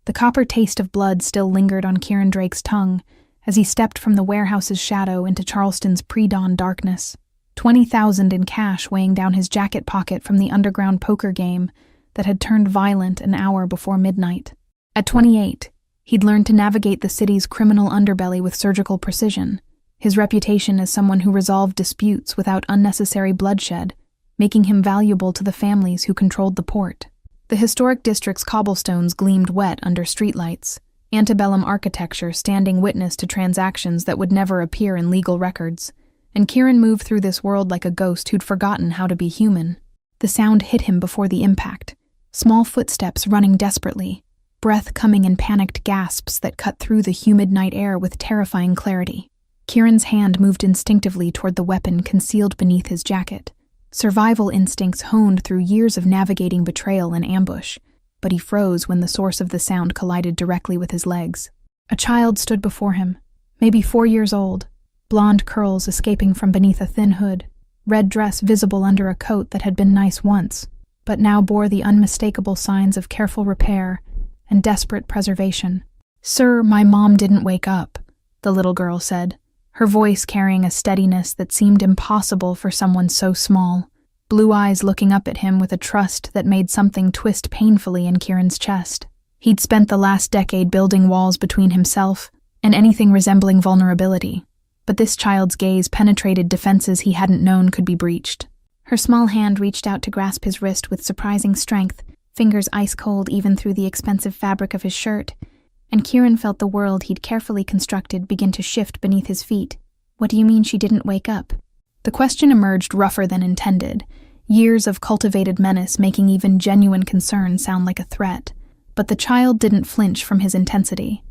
The copper taste of blood still lingered on Kieran Drake's tongue as he stepped from the warehouse's shadow into Charleston's pre-dawn darkness. 20,000 in cash weighing down his jacket pocket from the underground poker game that had turned violent an hour before midnight. At 28, he'd learned to navigate the city's criminal underbelly with surgical precision, his reputation as someone who resolved disputes without unnecessary bloodshed, making him valuable to the families who controlled the port. The historic district's cobblestones gleamed wet under streetlights, antebellum architecture standing witness to transactions that would never appear in legal records, and Kieran moved through this world like a ghost who'd forgotten how to be human. The sound hit him before the impact, small footsteps running desperately, breath coming in panicked gasps that cut through the humid night air with terrifying clarity. Kieran's hand moved instinctively toward the weapon concealed beneath his jacket. Survival instincts honed through years of navigating betrayal and ambush, but he froze when the source of the sound collided directly with his legs. A child stood before him, maybe 4 years old, blonde curls escaping from beneath a thin hood, red dress visible under a coat that had been nice once, but now bore the unmistakable signs of careful repair and desperate preservation. "Sir, my mom didn't wake up," the little girl said, her voice carrying a steadiness that seemed impossible for someone so small, blue eyes looking up at him with a trust that made something twist painfully in Kieran's chest. He'd spent the last decade building walls between himself and anything resembling vulnerability, but this child's gaze penetrated defenses he hadn't known could be breached. Her small hand reached out to grasp his wrist with surprising strength, fingers ice-cold even through the expensive fabric of his shirt, and Kieran felt the world he'd carefully constructed begin to shift beneath his feet. "What do you mean she didn't wake up?" The question emerged rougher than intended, years of cultivated menace making even genuine concern sound like a threat, but the child didn't flinch from his intensity.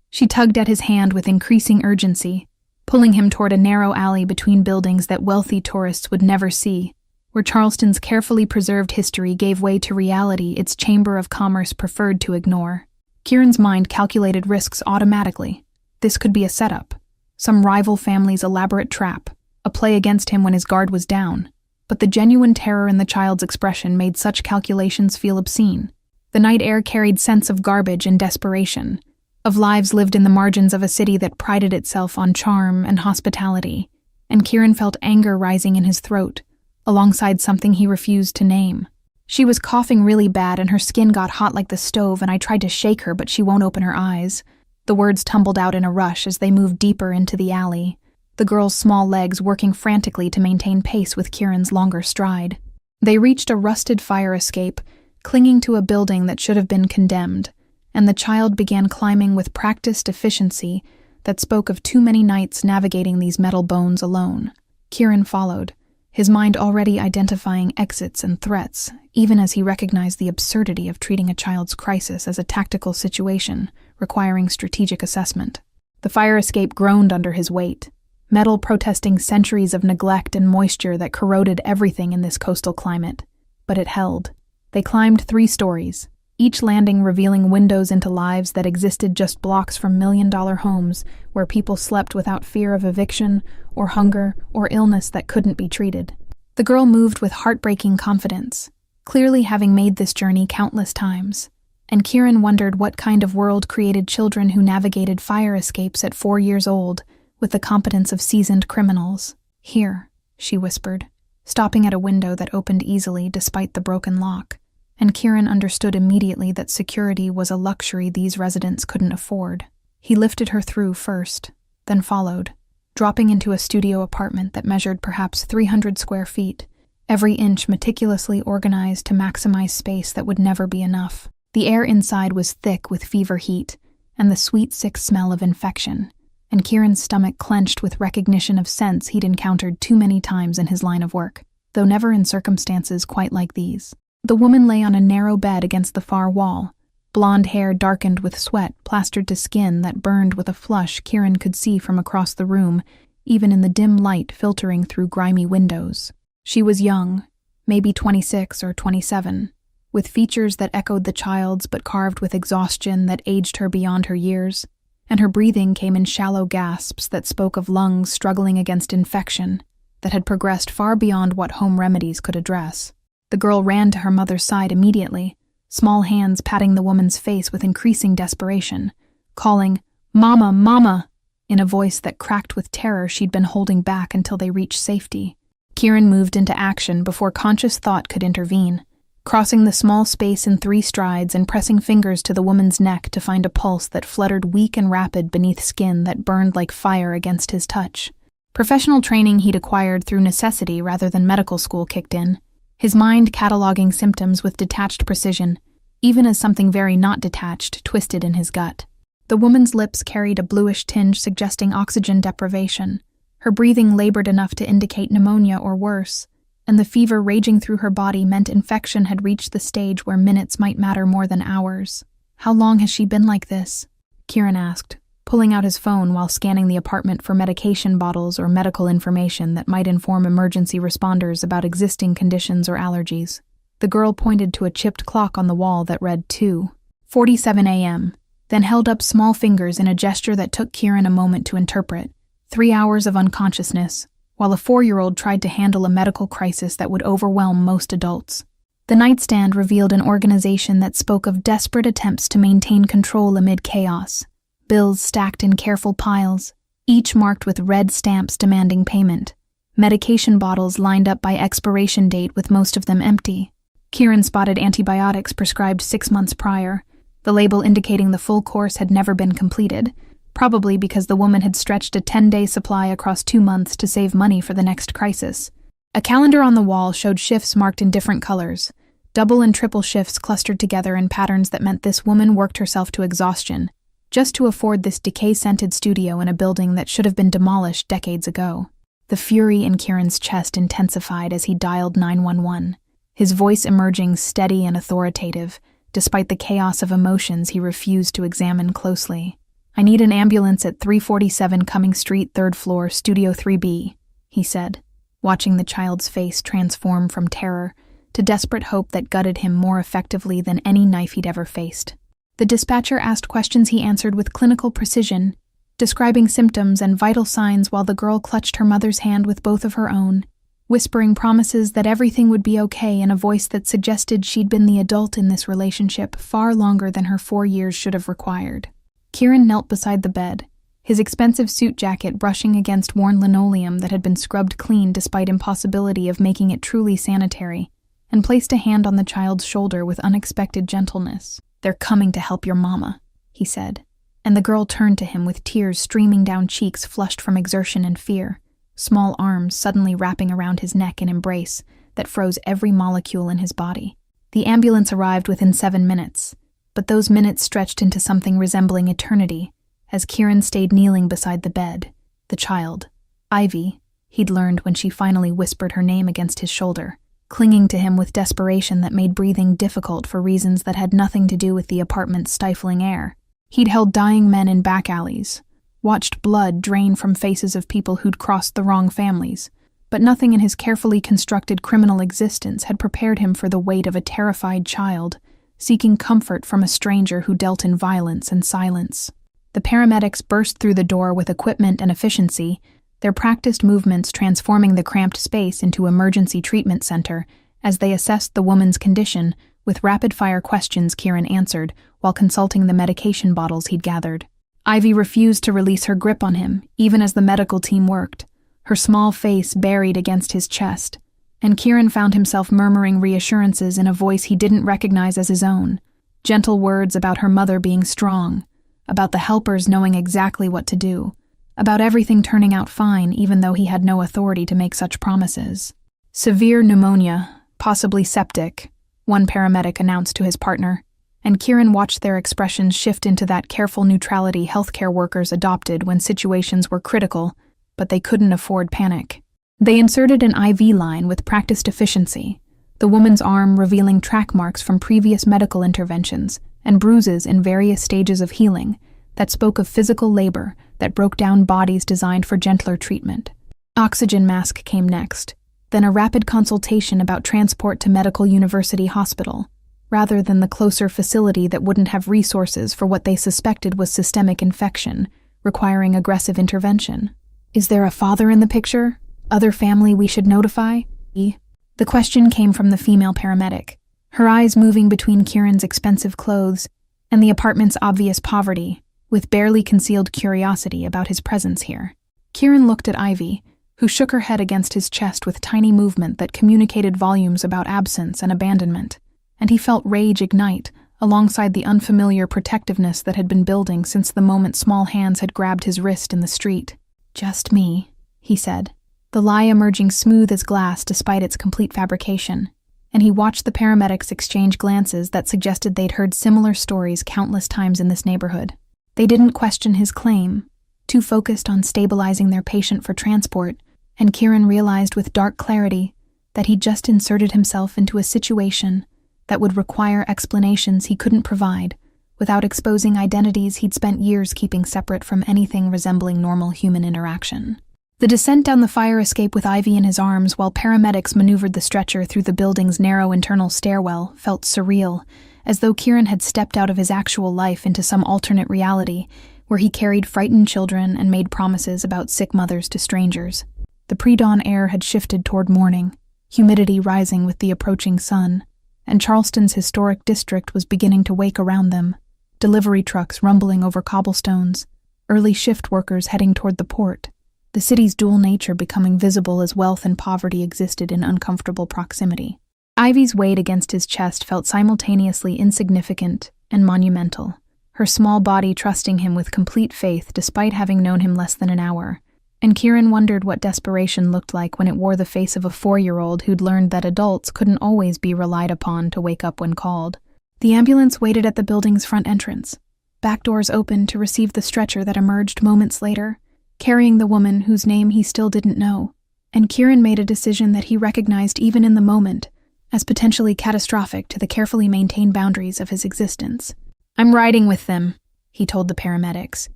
She tugged at his hand with increasing urgency, pulling him toward a narrow alley between buildings that wealthy tourists would never see, where Charleston's carefully preserved history gave way to reality its Chamber of Commerce preferred to ignore. Kieran's mind calculated risks automatically. This could be a setup, some rival family's elaborate trap, a play against him when his guard was down. But the genuine terror in the child's expression made such calculations feel obscene. The night air carried scents of garbage and desperation, of lives lived in the margins of a city that prided itself on charm and hospitality, and Kieran felt anger rising in his throat, alongside something he refused to name. "She was coughing really bad and her skin got hot like the stove, and I tried to shake her but she won't open her eyes." The words tumbled out in a rush as they moved deeper into the alley, the girl's small legs working frantically to maintain pace with Kieran's longer stride. They reached a rusted fire escape, clinging to a building that should have been condemned, and the child began climbing with practiced efficiency that spoke of too many nights navigating these metal bones alone. Kieran followed, his mind already identifying exits and threats, even as he recognized the absurdity of treating a child's crisis as a tactical situation requiring strategic assessment. The fire escape groaned under his weight, metal protesting centuries of neglect and moisture that corroded everything in this coastal climate. But it held. They climbed 3 stories, each landing revealing windows into lives that existed just blocks from million-dollar homes where people slept without fear of eviction or hunger or illness that couldn't be treated. The girl moved with heartbreaking confidence, clearly having made this journey countless times, and Kieran wondered what kind of world created children who navigated fire escapes at 4 years old with the competence of seasoned criminals. "Here," she whispered, stopping at a window that opened easily despite the broken lock, and Kieran understood immediately that security was a luxury these residents couldn't afford. He lifted her through first, then followed, dropping into a studio apartment that measured perhaps 300 square feet, every inch meticulously organized to maximize space that would never be enough. The air inside was thick with fever heat and the sweet, sick smell of infection, and Kieran's stomach clenched with recognition of scents he'd encountered too many times in his line of work, though never in circumstances quite like these. The woman lay on a narrow bed against the far wall, blonde hair darkened with sweat plastered to skin that burned with a flush Kieran could see from across the room, even in the dim light filtering through grimy windows. She was young, maybe 26 or 27, with features that echoed the child's but carved with exhaustion that aged her beyond her years, and her breathing came in shallow gasps that spoke of lungs struggling against infection that had progressed far beyond what home remedies could address. The girl ran to her mother's side immediately, small hands patting the woman's face with increasing desperation, calling, "Mama, Mama," in a voice that cracked with terror she'd been holding back until they reached safety. Kieran moved into action before conscious thought could intervene, crossing the small space in 3 strides and pressing fingers to the woman's neck to find a pulse that fluttered weak and rapid beneath skin that burned like fire against his touch. Professional training he'd acquired through necessity rather than medical school kicked in, his mind cataloging symptoms with detached precision, even as something very not detached twisted in his gut. The woman's lips carried a bluish tinge suggesting oxygen deprivation. Her breathing labored enough to indicate pneumonia or worse, and the fever raging through her body meant infection had reached the stage where minutes might matter more than hours. "How long has she been like this?" Kieran asked, pulling out his phone while scanning the apartment for medication bottles or medical information that might inform emergency responders about existing conditions or allergies. The girl pointed to a chipped clock on the wall that read 2:47 a.m., then held up small fingers in a gesture that took Kieran a moment to interpret. 3 hours of unconsciousness, while a 4-year-old tried to handle a medical crisis that would overwhelm most adults. The nightstand revealed an organization that spoke of desperate attempts to maintain control amid chaos. Bills stacked in careful piles, each marked with red stamps demanding payment. Medication bottles lined up by expiration date with most of them empty. Kieran spotted antibiotics prescribed 6 months prior, the label indicating the full course had never been completed, probably because the woman had stretched a 10-day supply across 2 months to save money for the next crisis. A calendar on the wall showed shifts marked in different colors, double and triple shifts clustered together in patterns that meant this woman worked herself to exhaustion, just to afford this decay-scented studio in a building that should have been demolished decades ago. The fury in Kieran's chest intensified as he dialed 911, his voice emerging steady and authoritative, despite the chaos of emotions he refused to examine closely. "I need an ambulance at 347 Cumming Street, 3rd floor, Studio 3B, he said, watching the child's face transform from terror to desperate hope that gutted him more effectively than any knife he'd ever faced. The dispatcher asked questions he answered with clinical precision, describing symptoms and vital signs while the girl clutched her mother's hand with both of her own, whispering promises that everything would be okay in a voice that suggested she'd been the adult in this relationship far longer than her 4 years should have required. Kieran knelt beside the bed, his expensive suit jacket brushing against worn linoleum that had been scrubbed clean despite impossibility of making it truly sanitary, and placed a hand on the child's shoulder with unexpected gentleness. "They're coming to help your mama," he said, and the girl turned to him with tears streaming down cheeks flushed from exertion and fear, small arms suddenly wrapping around his neck in embrace that froze every molecule in his body. The ambulance arrived within 7 minutes, but those minutes stretched into something resembling eternity as Kieran stayed kneeling beside the bed, the child, Ivy, he'd learned when she finally whispered her name against his shoulder, clinging to him with desperation that made breathing difficult for reasons that had nothing to do with the apartment's stifling air. He'd held dying men in back alleys, watched blood drain from faces of people who'd crossed the wrong families, but nothing in his carefully constructed criminal existence had prepared him for the weight of a terrified child, seeking comfort from a stranger who dealt in violence and silence. The paramedics burst through the door with equipment and efficiency, their practiced movements transforming the cramped space into emergency treatment center as they assessed the woman's condition with rapid-fire questions Kieran answered while consulting the medication bottles he'd gathered. Ivy refused to release her grip on him, even as the medical team worked, her small face buried against his chest, and Kieran found himself murmuring reassurances in a voice he didn't recognize as his own, gentle words about her mother being strong, about the helpers knowing exactly what to do, about everything turning out fine even though he had no authority to make such promises. "Severe pneumonia, possibly septic," one paramedic announced to his partner, and Kieran watched their expressions shift into that careful neutrality healthcare workers adopted when situations were critical, but they couldn't afford panic. They inserted an IV line with practiced efficiency, the woman's arm revealing track marks from previous medical interventions and bruises in various stages of healing that spoke of physical labor that broke down bodies designed for gentler treatment. Oxygen mask came next, then a rapid consultation about transport to Medical University Hospital, rather than the closer facility that wouldn't have resources for what they suspected was systemic infection, requiring aggressive intervention. "Is there a father in the picture? Other family we should notify?" The question came from the female paramedic, her eyes moving between Kieran's expensive clothes and the apartment's obvious poverty, with barely concealed curiosity about his presence here. Kieran looked at Ivy, who shook her head against his chest with tiny movement that communicated volumes about absence and abandonment, and he felt rage ignite alongside the unfamiliar protectiveness that had been building since the moment small hands had grabbed his wrist in the street. "Just me," he said, the lie emerging smooth as glass despite its complete fabrication, and he watched the paramedics exchange glances that suggested they'd heard similar stories countless times in this neighborhood. They didn't question his claim, too focused on stabilizing their patient for transport, and Kieran realized with dark clarity that he'd just inserted himself into a situation that would require explanations he couldn't provide without exposing identities he'd spent years keeping separate from anything resembling normal human interaction. The descent down the fire escape with Ivy in his arms while paramedics maneuvered the stretcher through the building's narrow internal stairwell felt surreal, as though Kieran had stepped out of his actual life into some alternate reality where he carried frightened children and made promises about sick mothers to strangers. The pre-dawn air had shifted toward morning, humidity rising with the approaching sun, and Charleston's historic district was beginning to wake around them, delivery trucks rumbling over cobblestones, early shift workers heading toward the port, the city's dual nature becoming visible as wealth and poverty existed in uncomfortable proximity. Ivy's weight against his chest felt simultaneously insignificant and monumental, her small body trusting him with complete faith despite having known him less than an hour. And Kieran wondered what desperation looked like when it wore the face of a 4-year-old who'd learned that adults couldn't always be relied upon to wake up when called. The ambulance waited at the building's front entrance. Back doors opened to receive the stretcher that emerged moments later, carrying the woman whose name he still didn't know. And Kieran made a decision that he recognized even in the moment as potentially catastrophic to the carefully maintained boundaries of his existence. "I'm riding with them," he told the paramedics,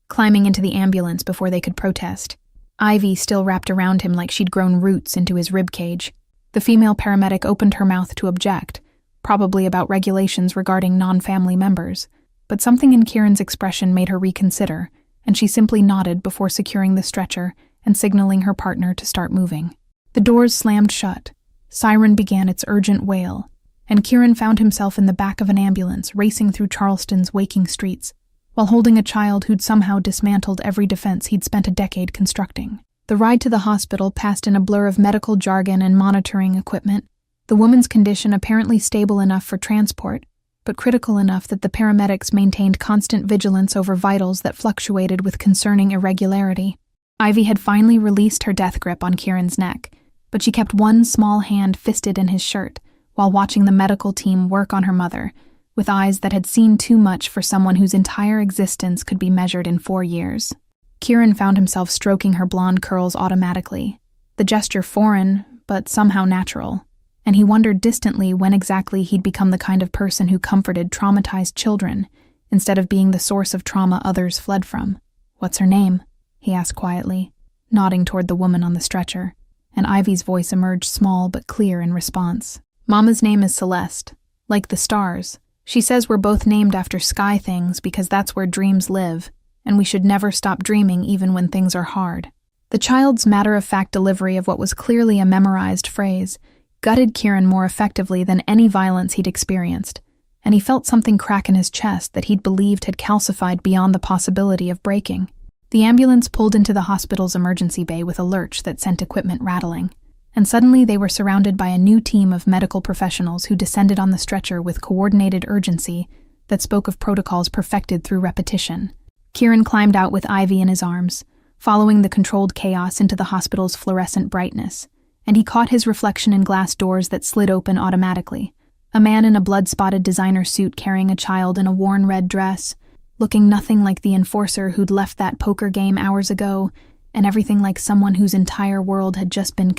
climbing into the ambulance before they could protest. Ivy still wrapped around him like she'd grown roots into his ribcage. The female paramedic opened her mouth to object, probably about regulations regarding non-family members, but something in Kieran's expression made her reconsider, and she simply nodded before securing the stretcher and signaling her partner to start moving. The doors slammed shut. Siren began its urgent wail, and Kieran found himself in the back of an ambulance racing through Charleston's waking streets, while holding a child who'd somehow dismantled every defense he'd spent a decade constructing. The ride to the hospital passed in a blur of medical jargon and monitoring equipment, the woman's condition apparently stable enough for transport, but critical enough that the paramedics maintained constant vigilance over vitals that fluctuated with concerning irregularity. Ivy had finally released her death grip on Kieran's neck, but she kept one small hand fisted in his shirt while watching the medical team work on her mother, with eyes that had seen too much for someone whose entire existence could be measured in 4 years. Kieran found himself stroking her blonde curls automatically, the gesture foreign, but somehow natural, and he wondered distantly when exactly he'd become the kind of person who comforted traumatized children, instead of being the source of trauma others fled from. "What's her name?" he asked quietly, nodding toward the woman on the stretcher, and Ivy's voice emerged small but clear in response. "Mama's name is Celeste, like the stars. She says we're both named after sky things because that's where dreams live, and we should never stop dreaming even when things are hard." The child's matter-of-fact delivery of what was clearly a memorized phrase gutted Kieran more effectively than any violence he'd experienced, and he felt something crack in his chest that he'd believed had calcified beyond the possibility of breaking. The ambulance pulled into the hospital's emergency bay with a lurch that sent equipment rattling, and suddenly they were surrounded by a new team of medical professionals who descended on the stretcher with coordinated urgency that spoke of protocols perfected through repetition. Kieran climbed out with Ivy in his arms, following the controlled chaos into the hospital's fluorescent brightness, and he caught his reflection in glass doors that slid open automatically. A man in a blood-spotted designer suit carrying a child in a worn red dress, looking nothing like the enforcer who'd left that poker game hours ago, and everything like someone whose entire world had just been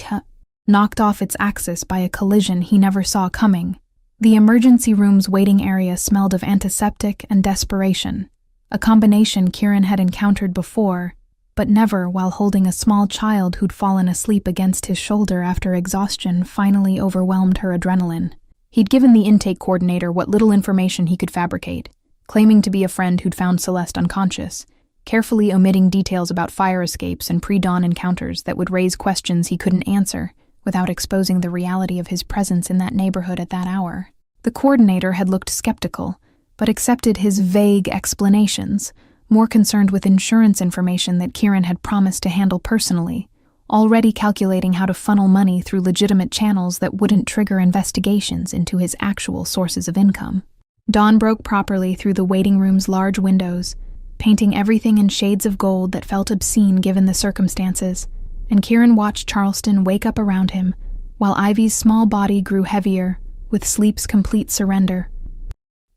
knocked off its axis by a collision he never saw coming. The emergency room's waiting area smelled of antiseptic and desperation, a combination Kieran had encountered before, but never while holding a small child who'd fallen asleep against his shoulder after exhaustion finally overwhelmed her adrenaline. He'd given the intake coordinator what little information he could fabricate, claiming to be a friend who'd found Celeste unconscious, carefully omitting details about fire escapes and pre-dawn encounters that would raise questions he couldn't answer, without exposing the reality of his presence in that neighborhood at that hour. The coordinator had looked skeptical, but accepted his vague explanations, more concerned with insurance information that Kieran had promised to handle personally, already calculating how to funnel money through legitimate channels that wouldn't trigger investigations into his actual sources of income. Dawn broke properly through the waiting room's large windows, painting everything in shades of gold that felt obscene given the circumstances, and Kieran watched Charleston wake up around him, while Ivy's small body grew heavier, with sleep's complete surrender.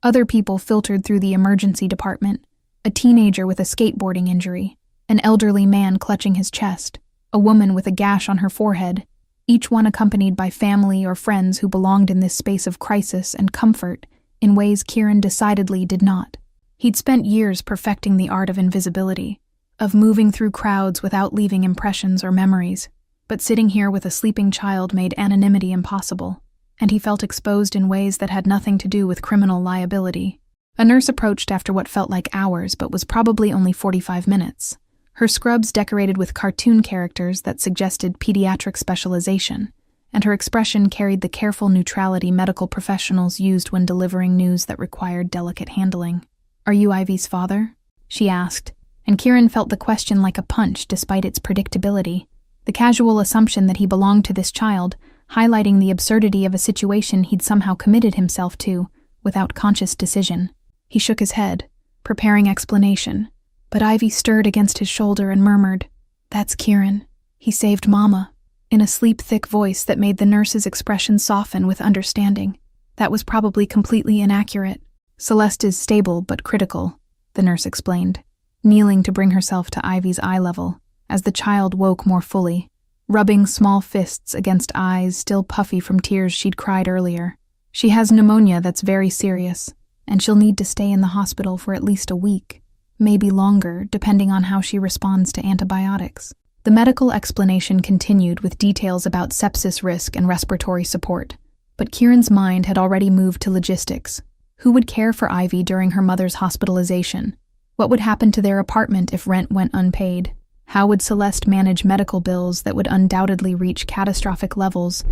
Other people filtered through the emergency department, a teenager with a skateboarding injury, an elderly man clutching his chest, a woman with a gash on her forehead, each one accompanied by family or friends who belonged in this space of crisis and comfort in ways Kieran decidedly did not. He'd spent years perfecting the art of invisibility, of moving through crowds without leaving impressions or memories, but sitting here with a sleeping child made anonymity impossible, and he felt exposed in ways that had nothing to do with criminal liability. A nurse approached after what felt like hours but was probably only 45 minutes. Her scrubs decorated with cartoon characters that suggested pediatric specialization, and her expression carried the careful neutrality medical professionals used when delivering news that required delicate handling. "Are you Ivy's father?" she asked, and Kieran felt the question like a punch despite its predictability, the casual assumption that he belonged to this child, highlighting the absurdity of a situation he'd somehow committed himself to, without conscious decision. He shook his head, preparing explanation, but Ivy stirred against his shoulder and murmured, "That's Kieran. He saved Mama," in a sleep-thick voice that made the nurse's expression soften with understanding. That was probably completely inaccurate. "Celeste is stable but critical," the nurse explained, kneeling to bring herself to Ivy's eye level, as the child woke more fully, rubbing small fists against eyes still puffy from tears she'd cried earlier. "She has pneumonia that's very serious, and she'll need to stay in the hospital for at least a week. Maybe longer, depending on how she responds to antibiotics." The medical explanation continued with details about sepsis risk and respiratory support, but Kieran's mind had already moved to logistics. Who would care for Ivy during her mother's hospitalization? What would happen to their apartment if rent went unpaid? How would Celeste manage medical bills that would undoubtedly reach catastrophic levels,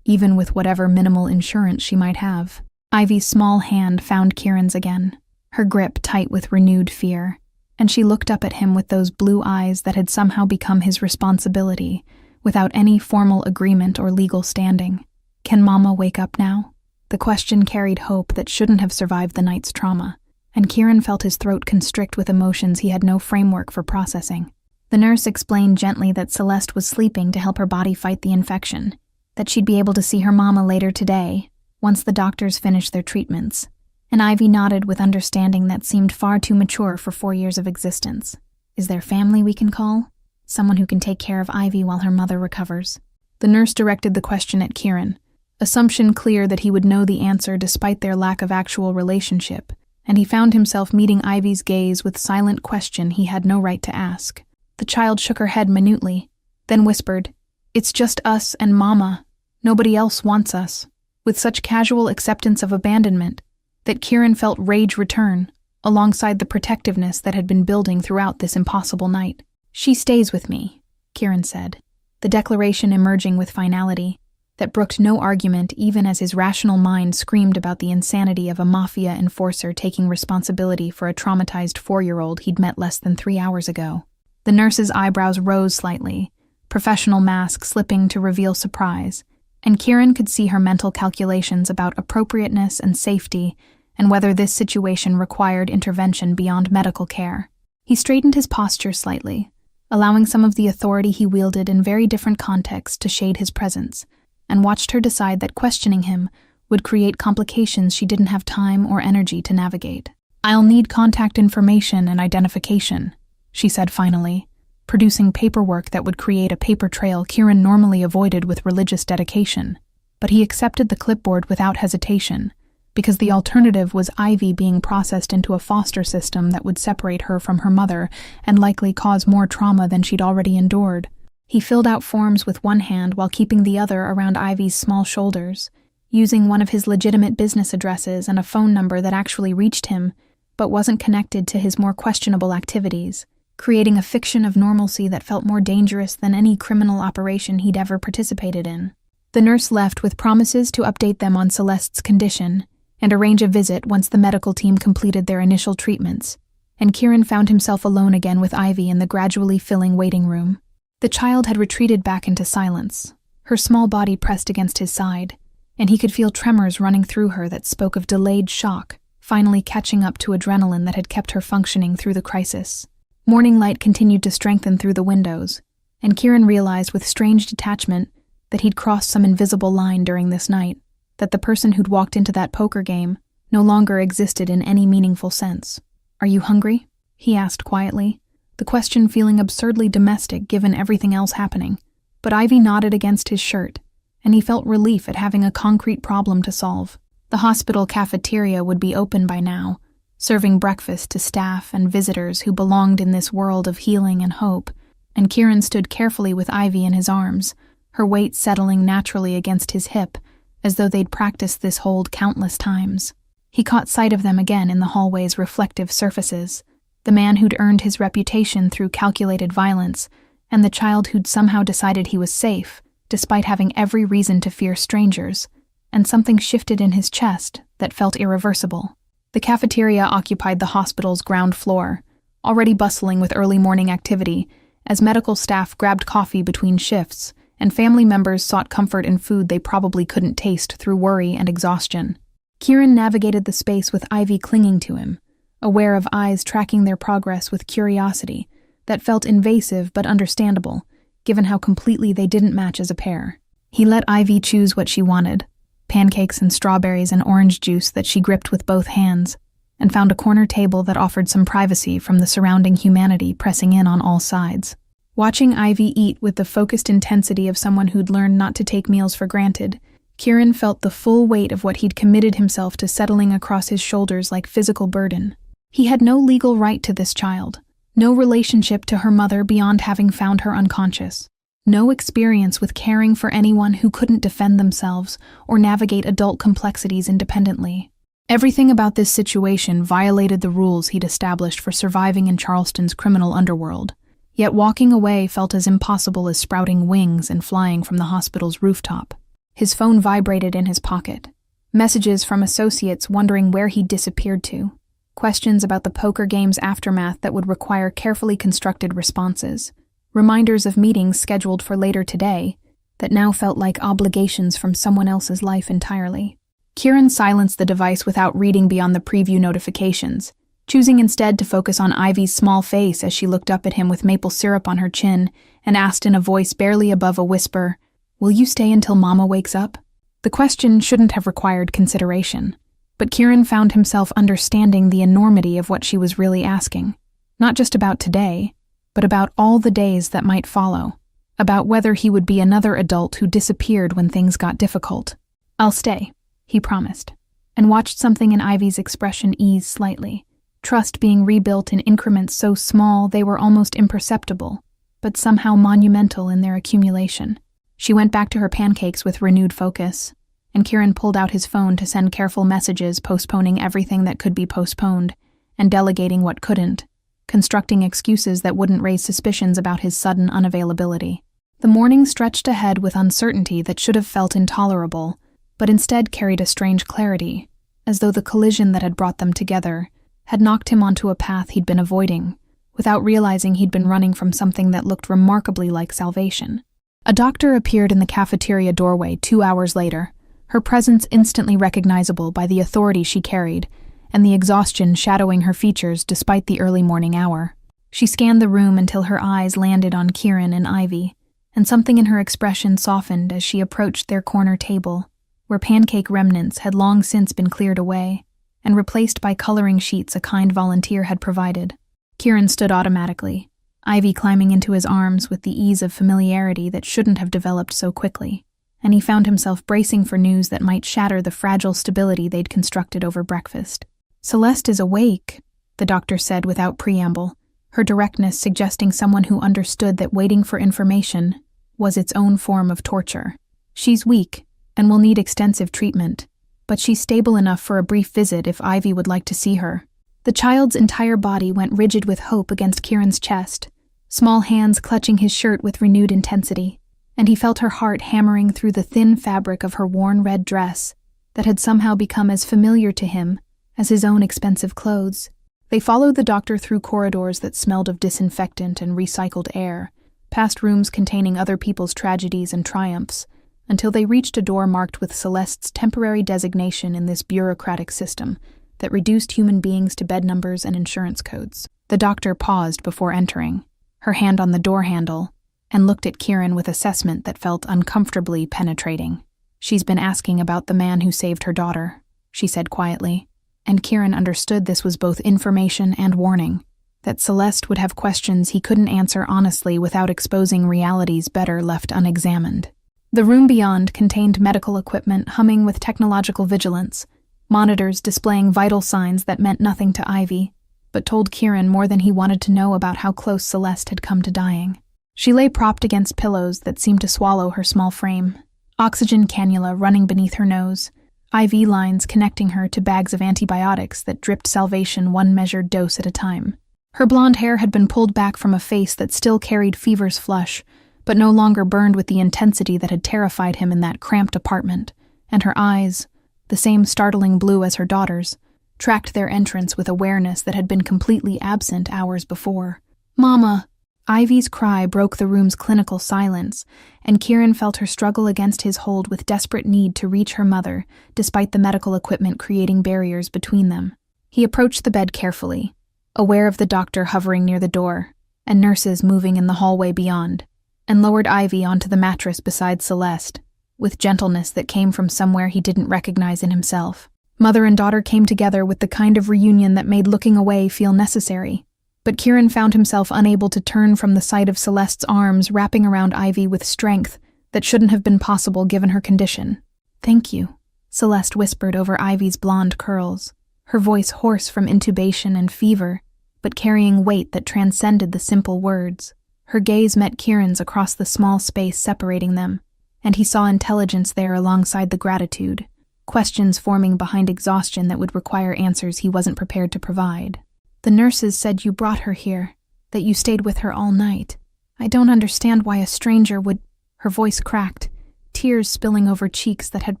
even with whatever minimal insurance she might have? Ivy's small hand found Kieran's again, her grip tight with renewed fear, and she looked up at him with those blue eyes that had somehow become his responsibility, without any formal agreement or legal standing. "Can Mama wake up now?" The question carried hope that shouldn't have survived the night's trauma, and Kieran felt his throat constrict with emotions he had no framework for processing. The nurse explained gently that Celeste was sleeping to help her body fight the infection, that she'd be able to see her Mama later today, once the doctors finished their treatments, and Ivy nodded with understanding that seemed far too mature for 4 years of existence. "Is there family we can call? Someone who can take care of Ivy while her mother recovers?" The nurse directed the question at Kieran, assumption clear that he would know the answer despite their lack of actual relationship, and he found himself meeting Ivy's gaze with silent question he had no right to ask. The child shook her head minutely, then whispered, "It's just us and Mama. Nobody else wants us," with such casual acceptance of abandonment that Kieran felt rage return, alongside the protectiveness that had been building throughout this impossible night. "She stays with me," Kieran said, the declaration emerging with finality that brooked no argument even as his rational mind screamed about the insanity of a mafia enforcer taking responsibility for a traumatized 4-year-old he'd met less than 3 hours ago. The nurse's eyebrows rose slightly, professional mask slipping to reveal surprise, and Kieran could see her mental calculations about appropriateness and safety and whether this situation required intervention beyond medical care. He straightened his posture slightly, allowing some of the authority he wielded in very different contexts to shade his presence, and watched her decide that questioning him would create complications she didn't have time or energy to navigate. "I'll need contact information and identification," she said finally, producing paperwork that would create a paper trail Kieran normally avoided with religious dedication. But he accepted the clipboard without hesitation, because the alternative was Ivy being processed into a foster system that would separate her from her mother and likely cause more trauma than she'd already endured. He filled out forms with one hand while keeping the other around Ivy's small shoulders, using one of his legitimate business addresses and a phone number that actually reached him, but wasn't connected to his more questionable activities, creating a fiction of normalcy that felt more dangerous than any criminal operation he'd ever participated in. The nurse left with promises to update them on Celeste's condition, and arrange a visit once the medical team completed their initial treatments, and Kieran found himself alone again with Ivy in the gradually filling waiting room. The child had retreated back into silence, her small body pressed against his side, and he could feel tremors running through her that spoke of delayed shock, finally catching up to adrenaline that had kept her functioning through the crisis. Morning light continued to strengthen through the windows, and Kieran realized with strange detachment that he'd crossed some invisible line during this night, that the person who'd walked into that poker game no longer existed in any meaningful sense. "Are you hungry?" he asked quietly, the question feeling absurdly domestic given everything else happening. But Ivy nodded against his shirt, and he felt relief at having a concrete problem to solve. The hospital cafeteria would be open by now, serving breakfast to staff and visitors who belonged in this world of healing and hope, and Kieran stood carefully with Ivy in his arms, her weight settling naturally against his hip, as though they'd practiced this hold countless times. He caught sight of them again in the hallway's reflective surfaces, the man who'd earned his reputation through calculated violence, and the child who'd somehow decided he was safe, despite having every reason to fear strangers, and something shifted in his chest that felt irreversible. The cafeteria occupied the hospital's ground floor, already bustling with early morning activity, as medical staff grabbed coffee between shifts, and family members sought comfort in food they probably couldn't taste through worry and exhaustion. Kieran navigated the space with Ivy clinging to him, aware of eyes tracking their progress with curiosity that felt invasive but understandable, given how completely they didn't match as a pair. He let Ivy choose what she wanted, pancakes and strawberries and orange juice that she gripped with both hands, and found a corner table that offered some privacy from the surrounding humanity pressing in on all sides. Watching Ivy eat with the focused intensity of someone who'd learned not to take meals for granted, Kieran felt the full weight of what he'd committed himself to settling across his shoulders like physical burden. He had no legal right to this child, no relationship to her mother beyond having found her unconscious, no experience with caring for anyone who couldn't defend themselves or navigate adult complexities independently. Everything about this situation violated the rules he'd established for surviving in Charleston's criminal underworld, yet walking away felt as impossible as sprouting wings and flying from the hospital's rooftop. His phone vibrated in his pocket. Messages from associates wondering where he'd disappeared to. Questions about the poker game's aftermath that would require carefully constructed responses. Reminders of meetings scheduled for later today that now felt like obligations from someone else's life entirely. Kieran silenced the device without reading beyond the preview notifications, choosing instead to focus on Ivy's small face as she looked up at him with maple syrup on her chin and asked in a voice barely above a whisper, "Will you stay until Mama wakes up?" The question shouldn't have required consideration, but Kieran found himself understanding the enormity of what she was really asking, not just about today, but about all the days that might follow, about whether he would be another adult who disappeared when things got difficult. "I'll stay," he promised, and watched something in Ivy's expression ease slightly, trust being rebuilt in increments so small they were almost imperceptible, but somehow monumental in their accumulation. She went back to her pancakes with renewed focus, and Kieran pulled out his phone to send careful messages postponing everything that could be postponed and delegating what couldn't, constructing excuses that wouldn't raise suspicions about his sudden unavailability. The morning stretched ahead with uncertainty that should have felt intolerable, but instead carried a strange clarity, as though the collision that had brought them together had knocked him onto a path he'd been avoiding, without realizing he'd been running from something that looked remarkably like salvation. A doctor appeared in the cafeteria doorway 2 hours later, her presence instantly recognizable by the authority she carried, and the exhaustion shadowing her features despite the early morning hour. She scanned the room until her eyes landed on Kieran and Ivy, and something in her expression softened as she approached their corner table, where pancake remnants had long since been cleared away and replaced by coloring sheets a kind volunteer had provided. Kieran stood automatically, Ivy climbing into his arms with the ease of familiarity that shouldn't have developed so quickly, and he found himself bracing for news that might shatter the fragile stability they'd constructed over breakfast. "Celeste is awake," the doctor said without preamble, her directness suggesting someone who understood that waiting for information was its own form of torture. "She's weak and will need extensive treatment, but she's stable enough for a brief visit if Ivy would like to see her." The child's entire body went rigid with hope against Kieran's chest, small hands clutching his shirt with renewed intensity, and he felt her heart hammering through the thin fabric of her worn red dress that had somehow become as familiar to him as his own expensive clothes. They followed the doctor through corridors that smelled of disinfectant and recycled air, past rooms containing other people's tragedies and triumphs, until they reached a door marked with Celeste's temporary designation in this bureaucratic system that reduced human beings to bed numbers and insurance codes. The doctor paused before entering, her hand on the door handle, and looked at Kieran with assessment that felt uncomfortably penetrating. "She's been asking about the man who saved her daughter," she said quietly, and Kieran understood this was both information and warning, that Celeste would have questions he couldn't answer honestly without exposing realities better left unexamined. The room beyond contained medical equipment humming with technological vigilance, monitors displaying vital signs that meant nothing to Ivy, but told Kieran more than he wanted to know about how close Celeste had come to dying. She lay propped against pillows that seemed to swallow her small frame, oxygen cannula running beneath her nose, IV lines connecting her to bags of antibiotics that dripped salvation one measured dose at a time. Her blonde hair had been pulled back from a face that still carried fever's flush, but no longer burned with the intensity that had terrified him in that cramped apartment, and her eyes, the same startling blue as her daughter's, tracked their entrance with awareness that had been completely absent hours before. "Mama!" Ivy's cry broke the room's clinical silence, and Kieran felt her struggle against his hold with desperate need to reach her mother, despite the medical equipment creating barriers between them. He approached the bed carefully, aware of the doctor hovering near the door, and nurses moving in the hallway beyond, and lowered Ivy onto the mattress beside Celeste, with gentleness that came from somewhere he didn't recognize in himself. Mother and daughter came together with the kind of reunion that made looking away feel necessary. But Kieran found himself unable to turn from the sight of Celeste's arms wrapping around Ivy with strength that shouldn't have been possible given her condition. "Thank you," Celeste whispered over Ivy's blonde curls, her voice hoarse from intubation and fever, but carrying weight that transcended the simple words. Her gaze met Kieran's across the small space separating them, and he saw intelligence there alongside the gratitude, questions forming behind exhaustion that would require answers he wasn't prepared to provide. "The nurses said you brought her here, that you stayed with her all night. I don't understand why a stranger would—" Her voice cracked, tears spilling over cheeks that had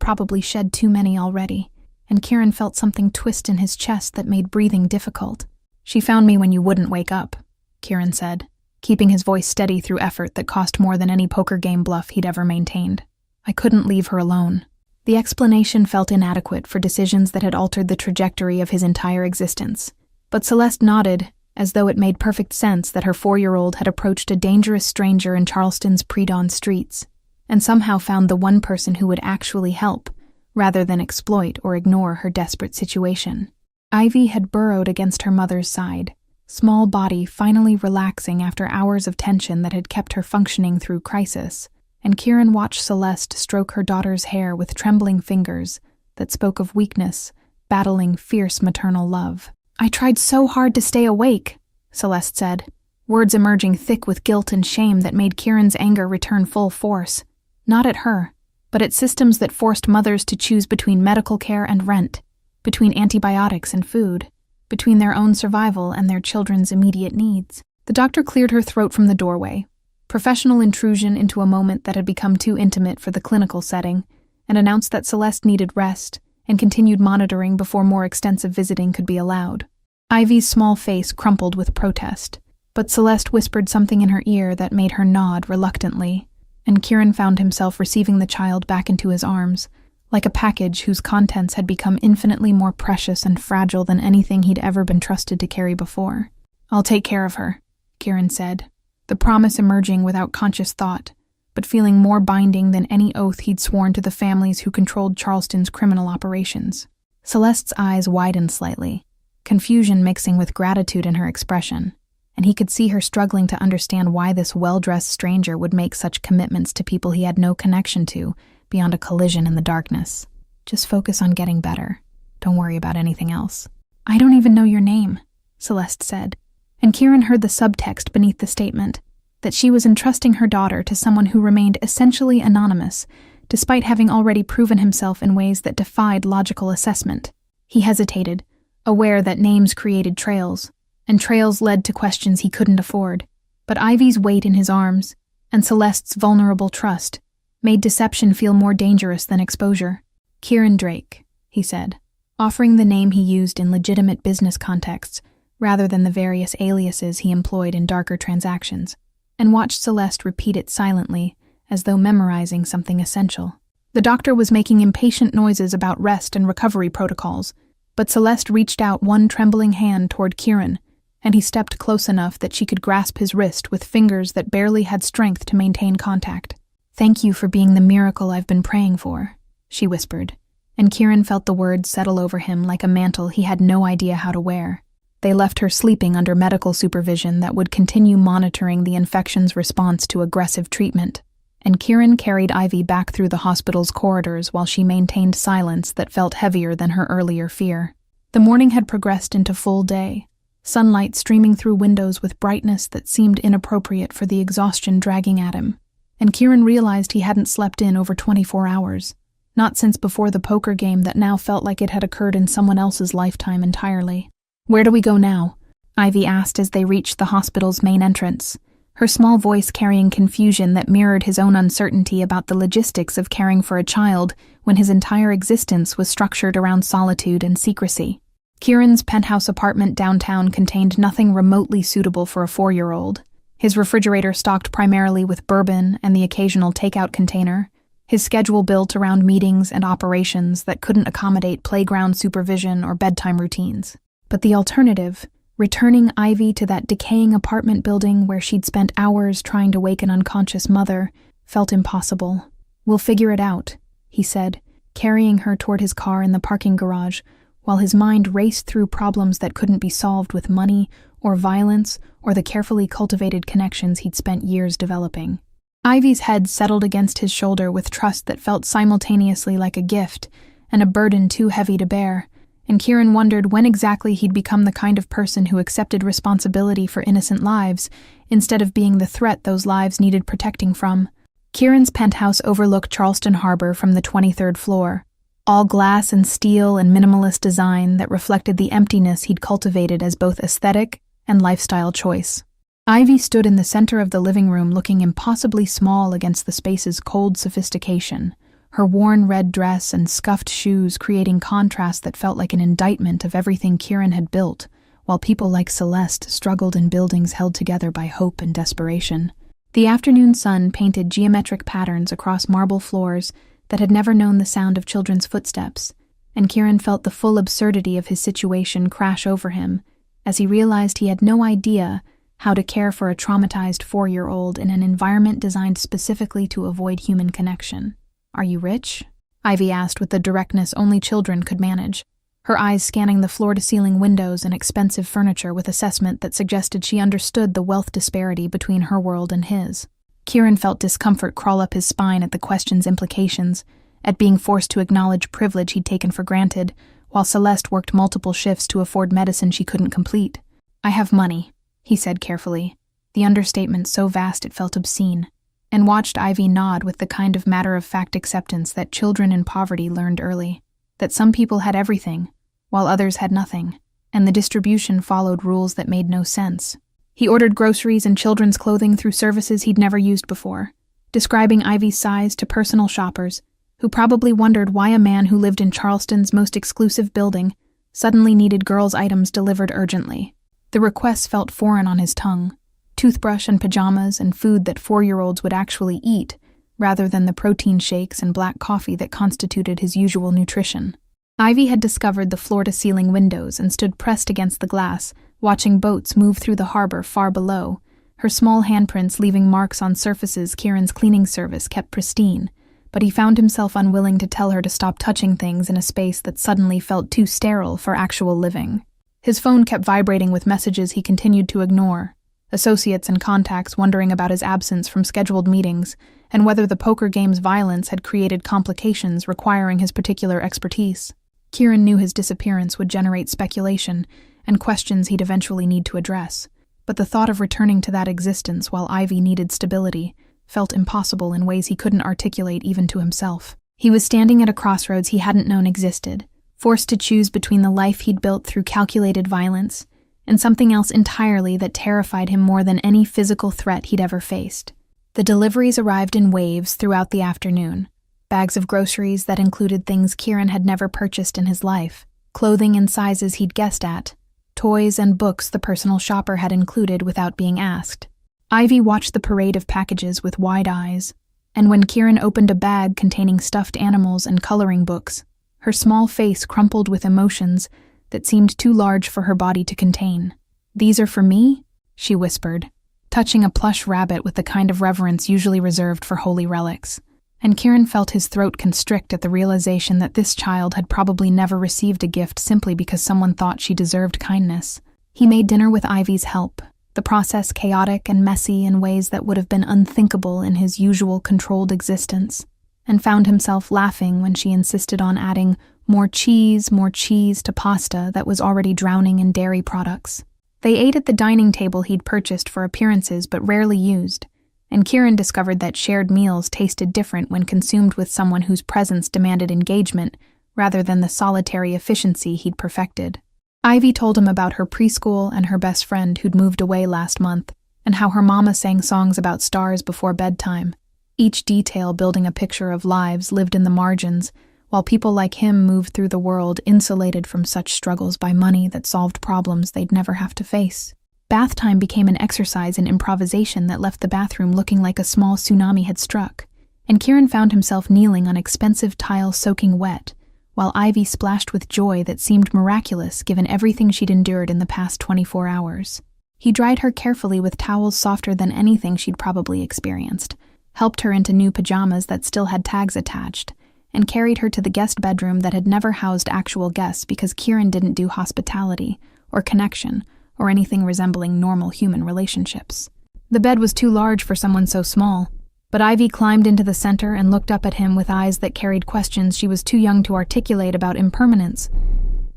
probably shed too many already, and Kieran felt something twist in his chest that made breathing difficult. "She found me when you wouldn't wake up," Kieran said, keeping his voice steady through effort that cost more than any poker game bluff he'd ever maintained. "I couldn't leave her alone." The explanation felt inadequate for decisions that had altered the trajectory of his entire existence. But Celeste nodded, as though it made perfect sense that her 4-year-old had approached a dangerous stranger in Charleston's pre-dawn streets, and somehow found the one person who would actually help, rather than exploit or ignore her desperate situation. Ivy had burrowed against her mother's side, small body finally relaxing after hours of tension that had kept her functioning through crisis, and Kieran watched Celeste stroke her daughter's hair with trembling fingers that spoke of weakness, battling fierce maternal love. "I tried so hard to stay awake," Celeste said, words emerging thick with guilt and shame that made Kieran's anger return full force, not at her, but at systems that forced mothers to choose between medical care and rent, between antibiotics and food, between their own survival and their children's immediate needs. The doctor cleared her throat from the doorway, professional intrusion into a moment that had become too intimate for the clinical setting, and announced that Celeste needed rest and continued monitoring before more extensive visiting could be allowed. Ivy's small face crumpled with protest, but Celeste whispered something in her ear that made her nod reluctantly, and Kieran found himself receiving the child back into his arms, like a package whose contents had become infinitely more precious and fragile than anything he'd ever been trusted to carry before. "I'll take care of her," Kieran said, the promise emerging without conscious thought, but feeling more binding than any oath he'd sworn to the families who controlled Charleston's criminal operations. Celeste's eyes widened slightly, confusion mixing with gratitude in her expression, and he could see her struggling to understand why this well-dressed stranger would make such commitments to people he had no connection to beyond a collision in the darkness. "Just focus on getting better. Don't worry about anything else." "I don't even know your name," Celeste said, and Kieran heard the subtext beneath the statement, that she was entrusting her daughter to someone who remained essentially anonymous, despite having already proven himself in ways that defied logical assessment. He hesitated, aware that names created trails, and trails led to questions he couldn't afford. But Ivy's weight in his arms, and Celeste's vulnerable trust, made deception feel more dangerous than exposure. Kieran Drake, he said, offering the name he used in legitimate business contexts rather than the various aliases he employed in darker transactions, and watched Celeste repeat it silently, as though memorizing something essential. The doctor was making impatient noises about rest and recovery protocols, but Celeste reached out one trembling hand toward Kieran, and he stepped close enough that she could grasp his wrist with fingers that barely had strength to maintain contact. "Thank you for being the miracle I've been praying for," she whispered, and Kieran felt the words settle over him like a mantle he had no idea how to wear. They left her sleeping under medical supervision that would continue monitoring the infection's response to aggressive treatment, and Kieran carried Ivy back through the hospital's corridors while she maintained silence that felt heavier than her earlier fear. The morning had progressed into full day, sunlight streaming through windows with brightness that seemed inappropriate for the exhaustion dragging at him, and Kieran realized he hadn't slept in over 24 hours, not since before the poker game that now felt like it had occurred in someone else's lifetime entirely. "Where do we go now?" Ivy asked as they reached the hospital's main entrance, her small voice carrying confusion that mirrored his own uncertainty about the logistics of caring for a child when his entire existence was structured around solitude and secrecy. Kieran's penthouse apartment downtown contained nothing remotely suitable for a 4-year-old. His refrigerator stocked primarily with bourbon and the occasional takeout container, his schedule built around meetings and operations that couldn't accommodate playground supervision or bedtime routines. But the alternative, returning Ivy to that decaying apartment building where she'd spent hours trying to wake an unconscious mother, felt impossible. "We'll figure it out," he said, carrying her toward his car in the parking garage, while his mind raced through problems that couldn't be solved with money or violence or the carefully cultivated connections he'd spent years developing. Ivy's head settled against his shoulder with trust that felt simultaneously like a gift and a burden too heavy to bear, and Kieran wondered when exactly he'd become the kind of person who accepted responsibility for innocent lives instead of being the threat those lives needed protecting from. Kieran's penthouse overlooked Charleston Harbor from the 23rd floor, all glass and steel and minimalist design that reflected the emptiness he'd cultivated as both aesthetic and lifestyle choice. Ivy stood in the center of the living room looking impossibly small against the space's cold sophistication, her worn red dress and scuffed shoes creating contrast that felt like an indictment of everything Kieran had built, while people like Celeste struggled in buildings held together by hope and desperation. The afternoon sun painted geometric patterns across marble floors that had never known the sound of children's footsteps, and Kieran felt the full absurdity of his situation crash over him as he realized he had no idea how to care for a traumatized 4-year-old in an environment designed specifically to avoid human connection. "Are you rich?" Ivy asked with the directness only children could manage, her eyes scanning the floor-to-ceiling windows and expensive furniture with assessment that suggested she understood the wealth disparity between her world and his. Kieran felt discomfort crawl up his spine at the question's implications, at being forced to acknowledge privilege he'd taken for granted, while Celeste worked multiple shifts to afford medicine she couldn't complete. "I have money," he said carefully, the understatement so vast it felt obscene, and watched Ivy nod with the kind of matter-of-fact acceptance that children in poverty learned early, that some people had everything, while others had nothing, and the distribution followed rules that made no sense. He ordered groceries and children's clothing through services he'd never used before, describing Ivy's size to personal shoppers, who probably wondered why a man who lived in Charleston's most exclusive building suddenly needed girls' items delivered urgently. The requests felt foreign on his tongue, toothbrush and pajamas and food that 4-year-olds would actually eat, rather than the protein shakes and black coffee that constituted his usual nutrition. Ivy had discovered the floor-to-ceiling windows and stood pressed against the glass, watching boats move through the harbor far below, her small handprints leaving marks on surfaces Kieran's cleaning service kept pristine, but he found himself unwilling to tell her to stop touching things in a space that suddenly felt too sterile for actual living. His phone kept vibrating with messages he continued to ignore, associates and contacts wondering about his absence from scheduled meetings and whether the poker game's violence had created complications requiring his particular expertise. Kieran knew his disappearance would generate speculation and questions he'd eventually need to address, but the thought of returning to that existence while Ivy needed stability felt impossible in ways he couldn't articulate even to himself. He was standing at a crossroads he hadn't known existed, forced to choose between the life he'd built through calculated violence and something else entirely that terrified him more than any physical threat he'd ever faced. The deliveries arrived in waves throughout the afternoon, bags of groceries that included things Kieran had never purchased in his life, clothing in sizes he'd guessed at, toys and books the personal shopper had included without being asked. Ivy watched the parade of packages with wide eyes, and when Kieran opened a bag containing stuffed animals and coloring books, her small face crumpled with emotions that seemed too large for her body to contain. "These are for me?" she whispered, touching a plush rabbit with the kind of reverence usually reserved for holy relics. And Kieran felt his throat constrict at the realization that this child had probably never received a gift simply because someone thought she deserved kindness. He made dinner with Ivy's help, the process chaotic and messy in ways that would have been unthinkable in his usual controlled existence, and found himself laughing when she insisted on adding more cheese to pasta that was already drowning in dairy products. They ate at the dining table he'd purchased for appearances but rarely used, and Kieran discovered that shared meals tasted different when consumed with someone whose presence demanded engagement rather than the solitary efficiency he'd perfected. Ivy told him about her preschool and her best friend who'd moved away last month, and how her mama sang songs about stars before bedtime, each detail building a picture of lives lived in the margins, while people like him moved through the world insulated from such struggles by money that solved problems they'd never have to face. Bath time became an exercise in improvisation that left the bathroom looking like a small tsunami had struck, and Kieran found himself kneeling on expensive tile soaking wet, while Ivy splashed with joy that seemed miraculous given everything she'd endured in the past 24 hours. He dried her carefully with towels softer than anything she'd probably experienced, helped her into new pajamas that still had tags attached, and carried her to the guest bedroom that had never housed actual guests because Kieran didn't do hospitality, or connection, or anything resembling normal human relationships. The bed was too large for someone so small, but Ivy climbed into the center and looked up at him with eyes that carried questions she was too young to articulate about impermanence,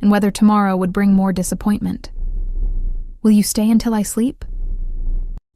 and whether tomorrow would bring more disappointment. "Will you stay until I sleep?"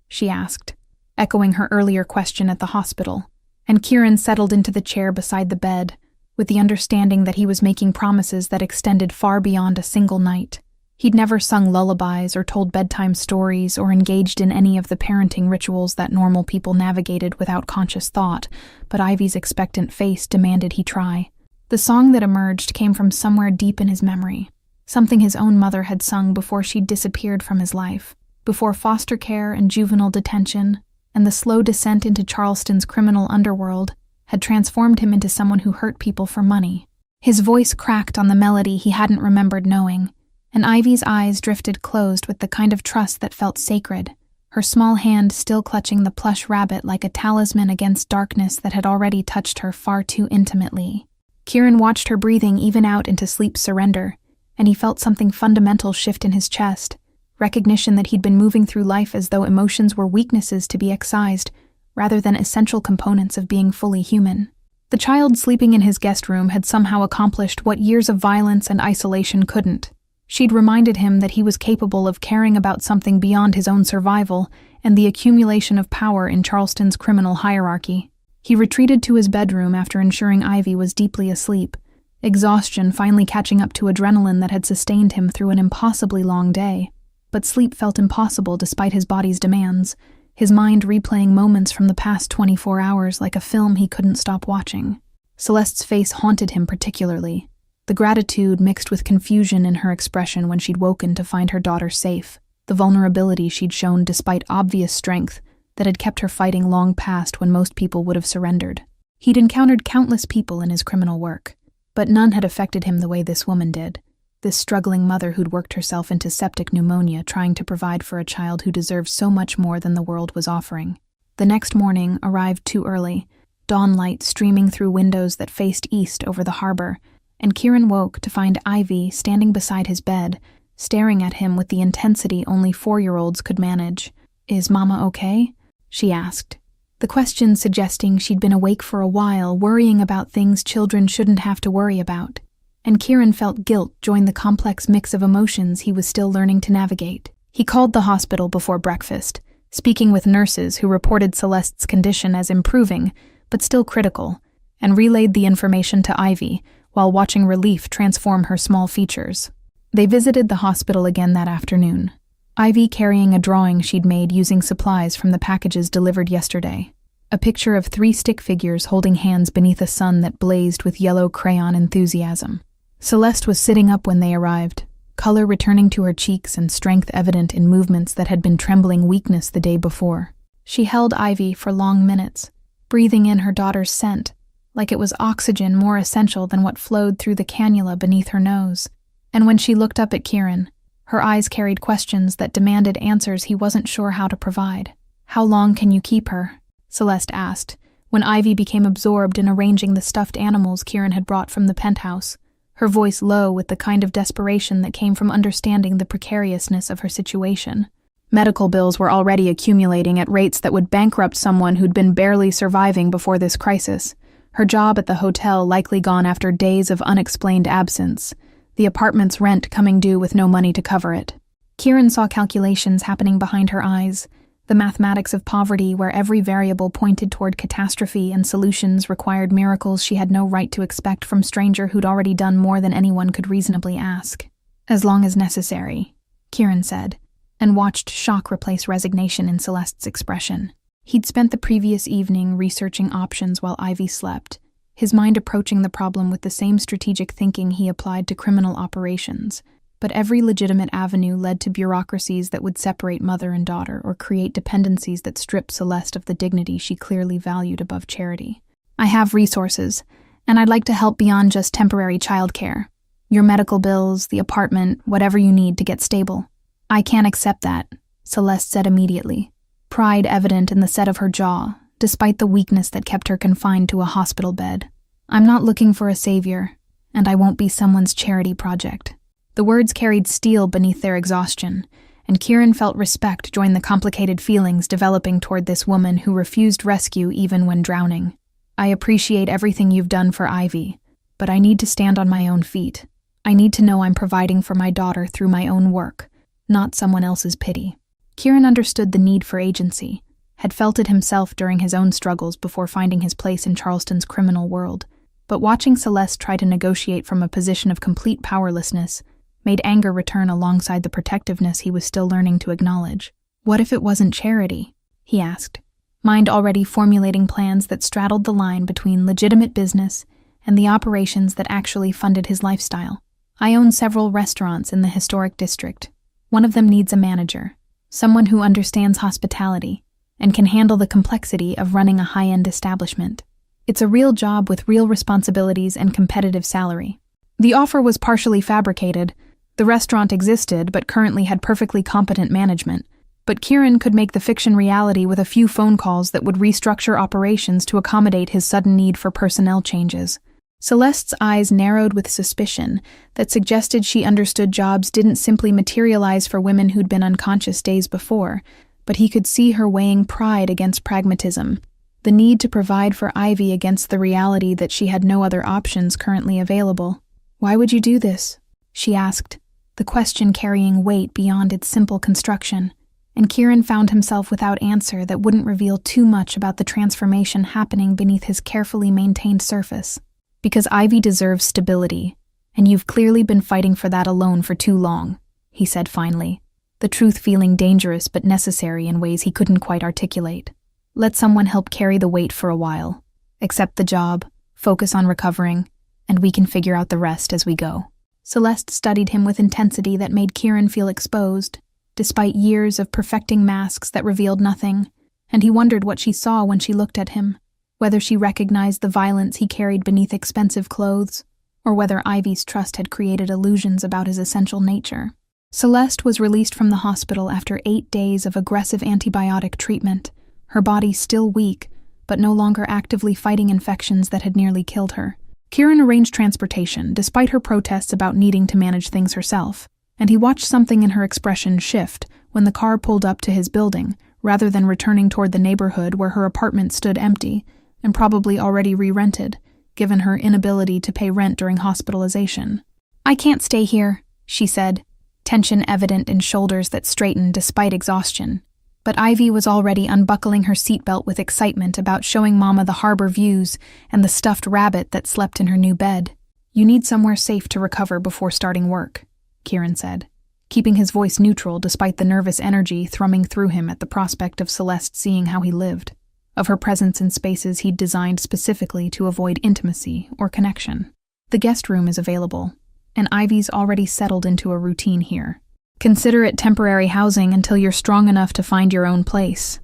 she asked, echoing her earlier question at the hospital, and Kieran settled into the chair beside the bed, with the understanding that he was making promises that extended far beyond a single night. He'd never sung lullabies or told bedtime stories or engaged in any of the parenting rituals that normal people navigated without conscious thought, but Ivy's expectant face demanded he try. The song that emerged came from somewhere deep in his memory, something his own mother had sung before she'd disappeared from his life, before foster care and juvenile detention, and the slow descent into Charleston's criminal underworld had transformed him into someone who hurt people for money. His voice cracked on the melody he hadn't remembered knowing, and Ivy's eyes drifted closed with the kind of trust that felt sacred, her small hand still clutching the plush rabbit like a talisman against darkness that had already touched her far too intimately. Kieran watched her breathing even out into sleep's surrender, and he felt something fundamental shift in his chest, recognition that he'd been moving through life as though emotions were weaknesses to be excised, rather than essential components of being fully human. The child sleeping in his guest room had somehow accomplished what years of violence and isolation couldn't. She'd reminded him that he was capable of caring about something beyond his own survival and the accumulation of power in Charleston's criminal hierarchy. He retreated to his bedroom after ensuring Ivy was deeply asleep, exhaustion finally catching up to adrenaline that had sustained him through an impossibly long day. But sleep felt impossible despite his body's demands, his mind replaying moments from the past 24 hours like a film he couldn't stop watching. Celeste's face haunted him particularly, the gratitude mixed with confusion in her expression when she'd woken to find her daughter safe, the vulnerability she'd shown despite obvious strength that had kept her fighting long past when most people would have surrendered. He'd encountered countless people in his criminal work, but none had affected him the way this woman did, this struggling mother who'd worked herself into septic pneumonia trying to provide for a child who deserved so much more than the world was offering. The next morning arrived too early, dawn light streaming through windows that faced east over the harbor, and Kieran woke to find Ivy standing beside his bed, staring at him with the intensity only 4-year-olds could manage. "Is Mama okay?" she asked, the question suggesting she'd been awake for a while, worrying about things children shouldn't have to worry about. And Kieran felt guilt join the complex mix of emotions he was still learning to navigate. He called the hospital before breakfast, speaking with nurses who reported Celeste's condition as improving, but still critical, and relayed the information to Ivy, while watching relief transform her small features. They visited the hospital again that afternoon, Ivy carrying a drawing she'd made using supplies from the packages delivered yesterday. a picture of 3 stick figures holding hands beneath a sun that blazed with yellow crayon enthusiasm. Celeste was sitting up when they arrived, color returning to her cheeks and strength evident in movements that had been trembling weakness the day before. She held Ivy for long minutes, breathing in her daughter's scent, like it was oxygen more essential than what flowed through the cannula beneath her nose. And when she looked up at Kieran, her eyes carried questions that demanded answers he wasn't sure how to provide. "How long can you keep her?" Celeste asked, when Ivy became absorbed in arranging the stuffed animals Kieran had brought from the penthouse, her voice low with the kind of desperation that came from understanding the precariousness of her situation. Medical bills were already accumulating at rates that would bankrupt someone who'd been barely surviving before this crisis. Her job at the hotel likely gone after days of unexplained absence, the apartment's rent coming due with no money to cover it. Kieran saw calculations happening behind her eyes, the mathematics of poverty where every variable pointed toward catastrophe and solutions required miracles she had no right to expect from a stranger who'd already done more than anyone could reasonably ask. "As long as necessary," Kieran said, and watched shock replace resignation in Celeste's expression. He'd spent the previous evening researching options while Ivy slept, his mind approaching the problem with the same strategic thinking he applied to criminal operations. But every legitimate avenue led to bureaucracies that would separate mother and daughter or create dependencies that stripped Celeste of the dignity she clearly valued above charity. "I have resources, and I'd like to help beyond just temporary childcare. Your medical bills, the apartment, whatever you need to get stable." "I can't accept that," Celeste said immediately, pride evident in the set of her jaw, despite the weakness that kept her confined to a hospital bed. "I'm not looking for a savior, and I won't be someone's charity project." The words carried steel beneath their exhaustion, and Kieran felt respect join the complicated feelings developing toward this woman who refused rescue even when drowning. "I appreciate everything you've done for Ivy, but I need to stand on my own feet. I need to know I'm providing for my daughter through my own work, not someone else's pity." Kieran understood the need for agency, had felt it himself during his own struggles before finding his place in Charleston's criminal world, but watching Celeste try to negotiate from a position of complete powerlessness made anger return alongside the protectiveness he was still learning to acknowledge. "What if it wasn't charity?" he asked, mind already formulating plans that straddled the line between legitimate business and the operations that actually funded his lifestyle. "I own several restaurants in the historic district. One of them needs a manager, someone who understands hospitality and can handle the complexity of running a high-end establishment. It's a real job with real responsibilities and competitive salary." The offer was partially fabricated. The restaurant existed but currently had perfectly competent management, but Kieran could make the fiction reality with a few phone calls that would restructure operations to accommodate his sudden need for personnel changes. Celeste's eyes narrowed with suspicion that suggested she understood jobs didn't simply materialize for women who'd been unconscious days before, but he could see her weighing pride against pragmatism, the need to provide for Ivy against the reality that she had no other options currently available. "Why would you do this?" she asked, the question carrying weight beyond its simple construction, and Kieran found himself without answer that wouldn't reveal too much about the transformation happening beneath his carefully maintained surface. "Because Ivy deserves stability, and you've clearly been fighting for that alone for too long," he said finally, the truth feeling dangerous but necessary in ways he couldn't quite articulate. "Let someone help carry the weight for a while. Accept the job, focus on recovering, and we can figure out the rest as we go." Celeste studied him with intensity that made Kieran feel exposed, despite years of perfecting masks that revealed nothing, and he wondered what she saw when she looked at him, whether she recognized the violence he carried beneath expensive clothes, or whether Ivy's trust had created illusions about his essential nature. Celeste was released from the hospital after 8 days of aggressive antibiotic treatment, her body still weak, but no longer actively fighting infections that had nearly killed her. Kieran arranged transportation, despite her protests about needing to manage things herself, and he watched something in her expression shift when the car pulled up to his building, rather than returning toward the neighborhood where her apartment stood empty, and probably already re-rented, given her inability to pay rent during hospitalization. "I can't stay here," she said, tension evident in shoulders that straightened despite exhaustion. But Ivy was already unbuckling her seatbelt with excitement about showing Mama the harbor views and the stuffed rabbit that slept in her new bed. "You need somewhere safe to recover before starting work," Kieran said, keeping his voice neutral despite the nervous energy thrumming through him at the prospect of Celeste seeing how he lived. of her presence in spaces he'd designed specifically to avoid intimacy or connection. The guest room is available, and Ivy's already settled into a routine here. Consider it temporary housing until you're strong enough to find your own place.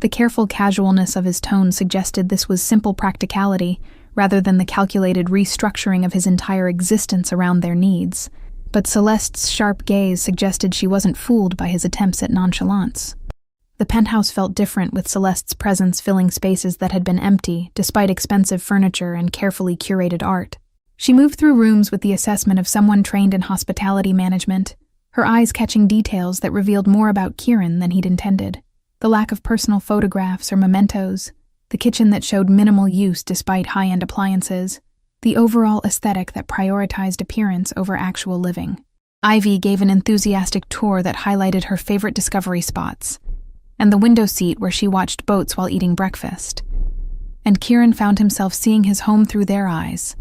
The careful casualness of his tone suggested this was simple practicality rather than the calculated restructuring of his entire existence around their needs. But Celeste's sharp gaze suggested she wasn't fooled by his attempts at nonchalance. The penthouse felt different with Celeste's presence filling spaces that had been empty, despite expensive furniture and carefully curated art. She moved through rooms with the assessment of someone trained in hospitality management, her eyes catching details that revealed more about Kieran than he'd intended. The lack of personal photographs or mementos, the kitchen that showed minimal use despite high-end appliances, the overall aesthetic that prioritized appearance over actual living. Ivy gave an enthusiastic tour that highlighted her favorite discovery spots, and the window seat where she watched boats while eating breakfast. And Kieran found himself seeing his home through their eyes,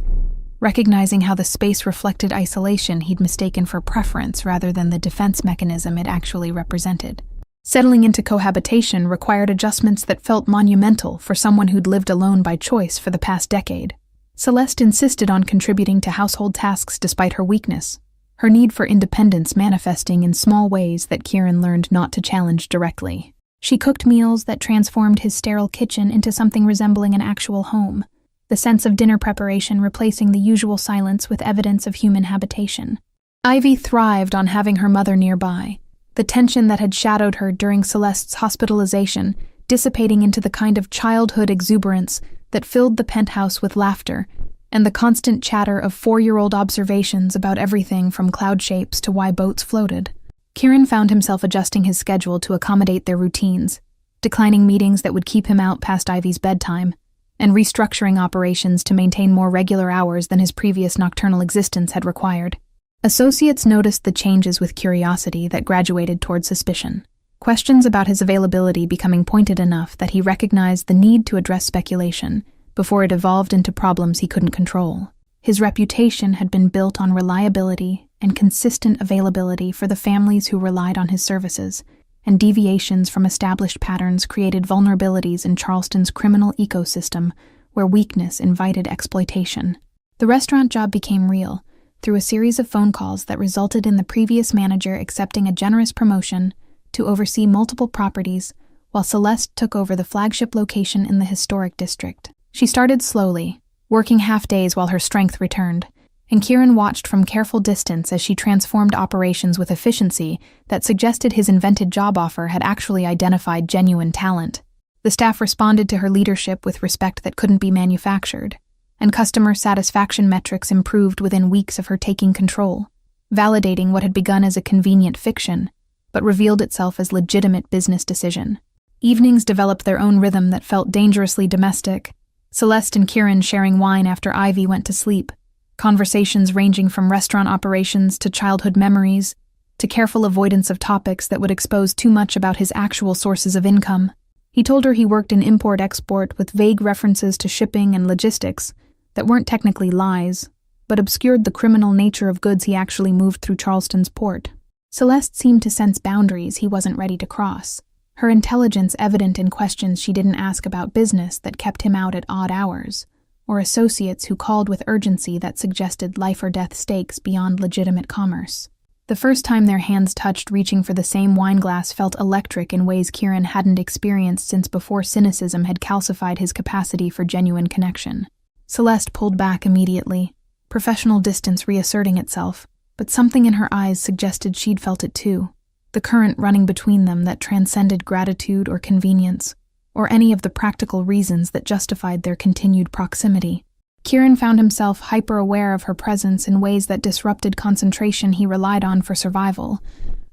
recognizing how the space reflected isolation he'd mistaken for preference rather than the defense mechanism it actually represented. Settling into cohabitation required adjustments that felt monumental for someone who'd lived alone by choice for the past decade. Celeste insisted on contributing to household tasks despite her weakness, her need for independence manifesting in small ways that Kieran learned not to challenge directly. She cooked meals that transformed his sterile kitchen into something resembling an actual home, the sense of dinner preparation replacing the usual silence with evidence of human habitation. Ivy thrived on having her mother nearby, the tension that had shadowed her during Celeste's hospitalization dissipating into the kind of childhood exuberance that filled the penthouse with laughter and the constant chatter of 4-year-old observations about everything from cloud shapes to why boats floated. Kieran found himself adjusting his schedule to accommodate their routines, declining meetings that would keep him out past Ivy's bedtime, and restructuring operations to maintain more regular hours than his previous nocturnal existence had required. Associates noticed the changes with curiosity that graduated toward suspicion, questions about his availability becoming pointed enough that he recognized the need to address speculation before it evolved into problems he couldn't control. His reputation had been built on reliability and consistent availability for the families who relied on his services, and deviations from established patterns created vulnerabilities in Charleston's criminal ecosystem where weakness invited exploitation. The restaurant job became real through a series of phone calls that resulted in the previous manager accepting a generous promotion to oversee multiple properties while Celeste took over the flagship location in the historic district. She started slowly, working half-days while her strength returned, and Kieran watched from careful distance as she transformed operations with efficiency that suggested his invented job offer had actually identified genuine talent. The staff responded to her leadership with respect that couldn't be manufactured, and customer satisfaction metrics improved within weeks of her taking control, validating what had begun as a convenient fiction, but revealed itself as legitimate business decision. Evenings developed their own rhythm that felt dangerously domestic, Celeste and Kieran sharing wine after Ivy went to sleep, conversations ranging from restaurant operations to childhood memories, to careful avoidance of topics that would expose too much about his actual sources of income. He told her he worked in import-export with vague references to shipping and logistics that weren't technically lies, but obscured the criminal nature of goods he actually moved through Charleston's port. Celeste seemed to sense boundaries he wasn't ready to cross, her intelligence evident in questions she didn't ask about business that kept him out at odd hours, or associates who called with urgency that suggested life-or-death stakes beyond legitimate commerce. The first time their hands touched reaching for the same wineglass felt electric in ways Kieran hadn't experienced since before cynicism had calcified his capacity for genuine connection. Celeste pulled back immediately, professional distance reasserting itself, but something in her eyes suggested she'd felt it too, the current running between them that transcended gratitude or convenience, or any of the practical reasons that justified their continued proximity. Kieran found himself hyper-aware of her presence in ways that disrupted concentration he relied on for survival,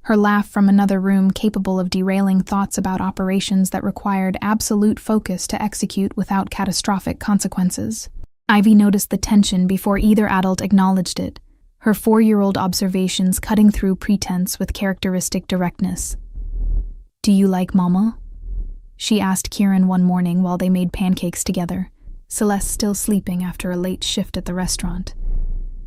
her laugh from another room capable of derailing thoughts about operations that required absolute focus to execute without catastrophic consequences. Ivy noticed the tension before either adult acknowledged it, her 4-year-old observations cutting through pretense with characteristic directness. "Do you like Mama?" she asked Kieran one morning while they made pancakes together, Celeste still sleeping after a late shift at the restaurant,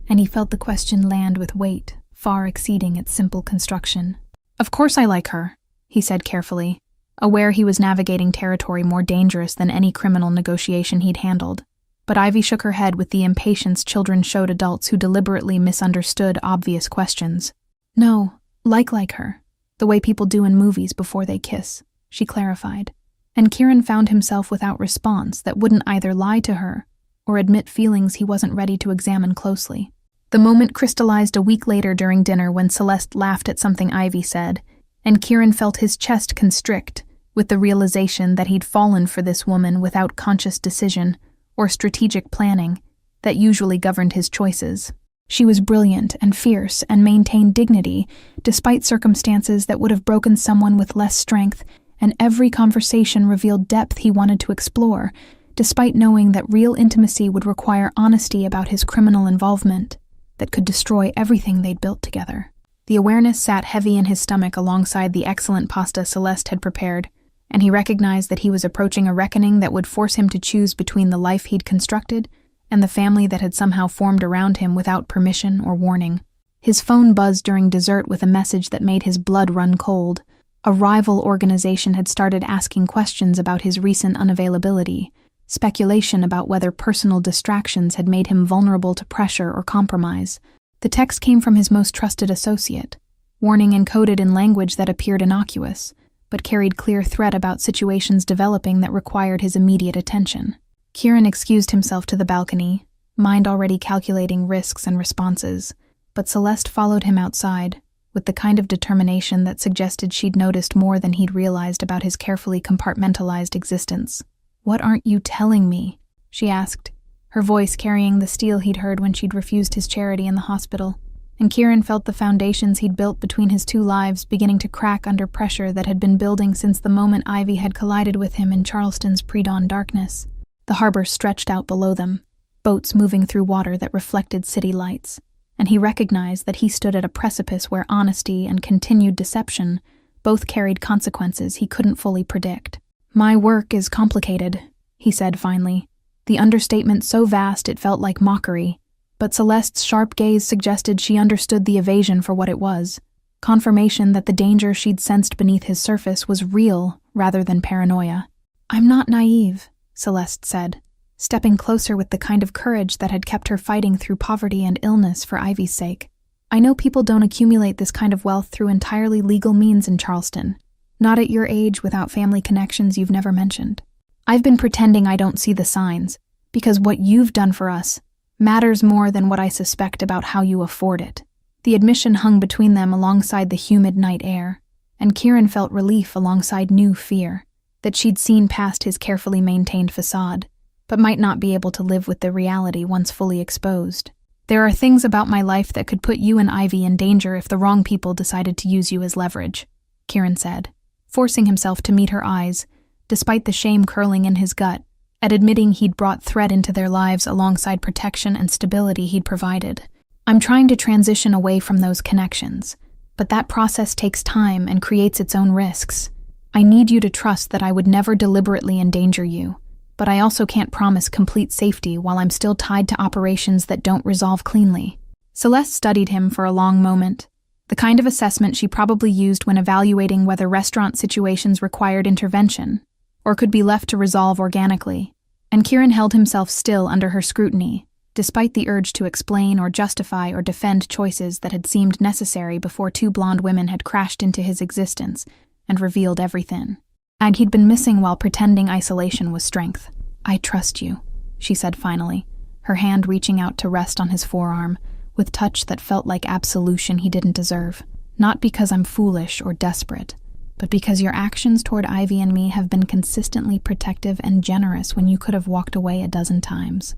and he felt the question land with weight, far exceeding its simple construction. "Of course I like her," he said carefully, aware he was navigating territory more dangerous than any criminal negotiation he'd handled. But Ivy shook her head with the impatience children showed adults who deliberately misunderstood obvious questions. "No, like her. The way people do in movies before they kiss," she clarified. And Kieran found himself without response that wouldn't either lie to her or admit feelings he wasn't ready to examine closely. The moment crystallized a week later during dinner when Celeste laughed at something Ivy said, and Kieran felt his chest constrict with the realization that he'd fallen for this woman without conscious decision or strategic planning that usually governed his choices. She was brilliant and fierce and maintained dignity despite circumstances that would have broken someone with less strength, and every conversation revealed depth he wanted to explore, despite knowing that real intimacy would require honesty about his criminal involvement that could destroy everything they'd built together. The awareness sat heavy in his stomach alongside the excellent pasta Celeste had prepared, and he recognized that he was approaching a reckoning that would force him to choose between the life he'd constructed and the family that had somehow formed around him without permission or warning. His phone buzzed during dessert with a message that made his blood run cold. A rival organization had started asking questions about his recent unavailability, speculation about whether personal distractions had made him vulnerable to pressure or compromise. The text came from his most trusted associate, warning encoded in language that appeared innocuous, but carried clear threat about situations developing that required his immediate attention. Kieran excused himself to the balcony, mind already calculating risks and responses, but Celeste followed him outside, with the kind of determination that suggested she'd noticed more than he'd realized about his carefully compartmentalized existence. "What aren't you telling me?" she asked, her voice carrying the steel he'd heard when she'd refused his charity in the hospital. And Kieran felt the foundations he'd built between his two lives beginning to crack under pressure that had been building since the moment Ivy had collided with him in Charleston's pre-dawn darkness. The harbor stretched out below them, boats moving through water that reflected city lights, and he recognized that he stood at a precipice where honesty and continued deception both carried consequences he couldn't fully predict. "My work is complicated," he said finally, the understatement so vast it felt like mockery. But Celeste's sharp gaze suggested she understood the evasion for what it was, confirmation that the danger she'd sensed beneath his surface was real rather than paranoia. "I'm not naive," Celeste said, stepping closer with the kind of courage that had kept her fighting through poverty and illness for Ivy's sake. "I know people don't accumulate this kind of wealth through entirely legal means in Charleston, not at your age without family connections you've never mentioned. I've been pretending I don't see the signs, because what you've done for us matters more than what I suspect about how you afford it." The admission hung between them alongside the humid night air, and Kieran felt relief alongside new fear, that she'd seen past his carefully maintained facade, but might not be able to live with the reality once fully exposed. "There are things about my life that could put you and Ivy in danger if the wrong people decided to use you as leverage," Kieran said, forcing himself to meet her eyes, despite the shame curling in his gut at admitting he'd brought threat into their lives alongside protection and stability he'd provided. "I'm trying to transition away from those connections, but that process takes time and creates its own risks. I need you to trust that I would never deliberately endanger you, but I also can't promise complete safety while I'm still tied to operations that don't resolve cleanly." Celeste studied him for a long moment, the kind of assessment she probably used when evaluating whether restaurant situations required intervention or could be left to resolve organically, and Kieran held himself still under her scrutiny, despite the urge to explain or justify or defend choices that had seemed necessary before two blonde women had crashed into his existence and revealed everything. And he'd been missing while pretending isolation was strength. "I trust you," she said finally, her hand reaching out to rest on his forearm, with touch that felt like absolution he didn't deserve. "Not because I'm foolish or desperate, but because your actions toward Ivy and me have been consistently protective and generous when you could have walked away a dozen times.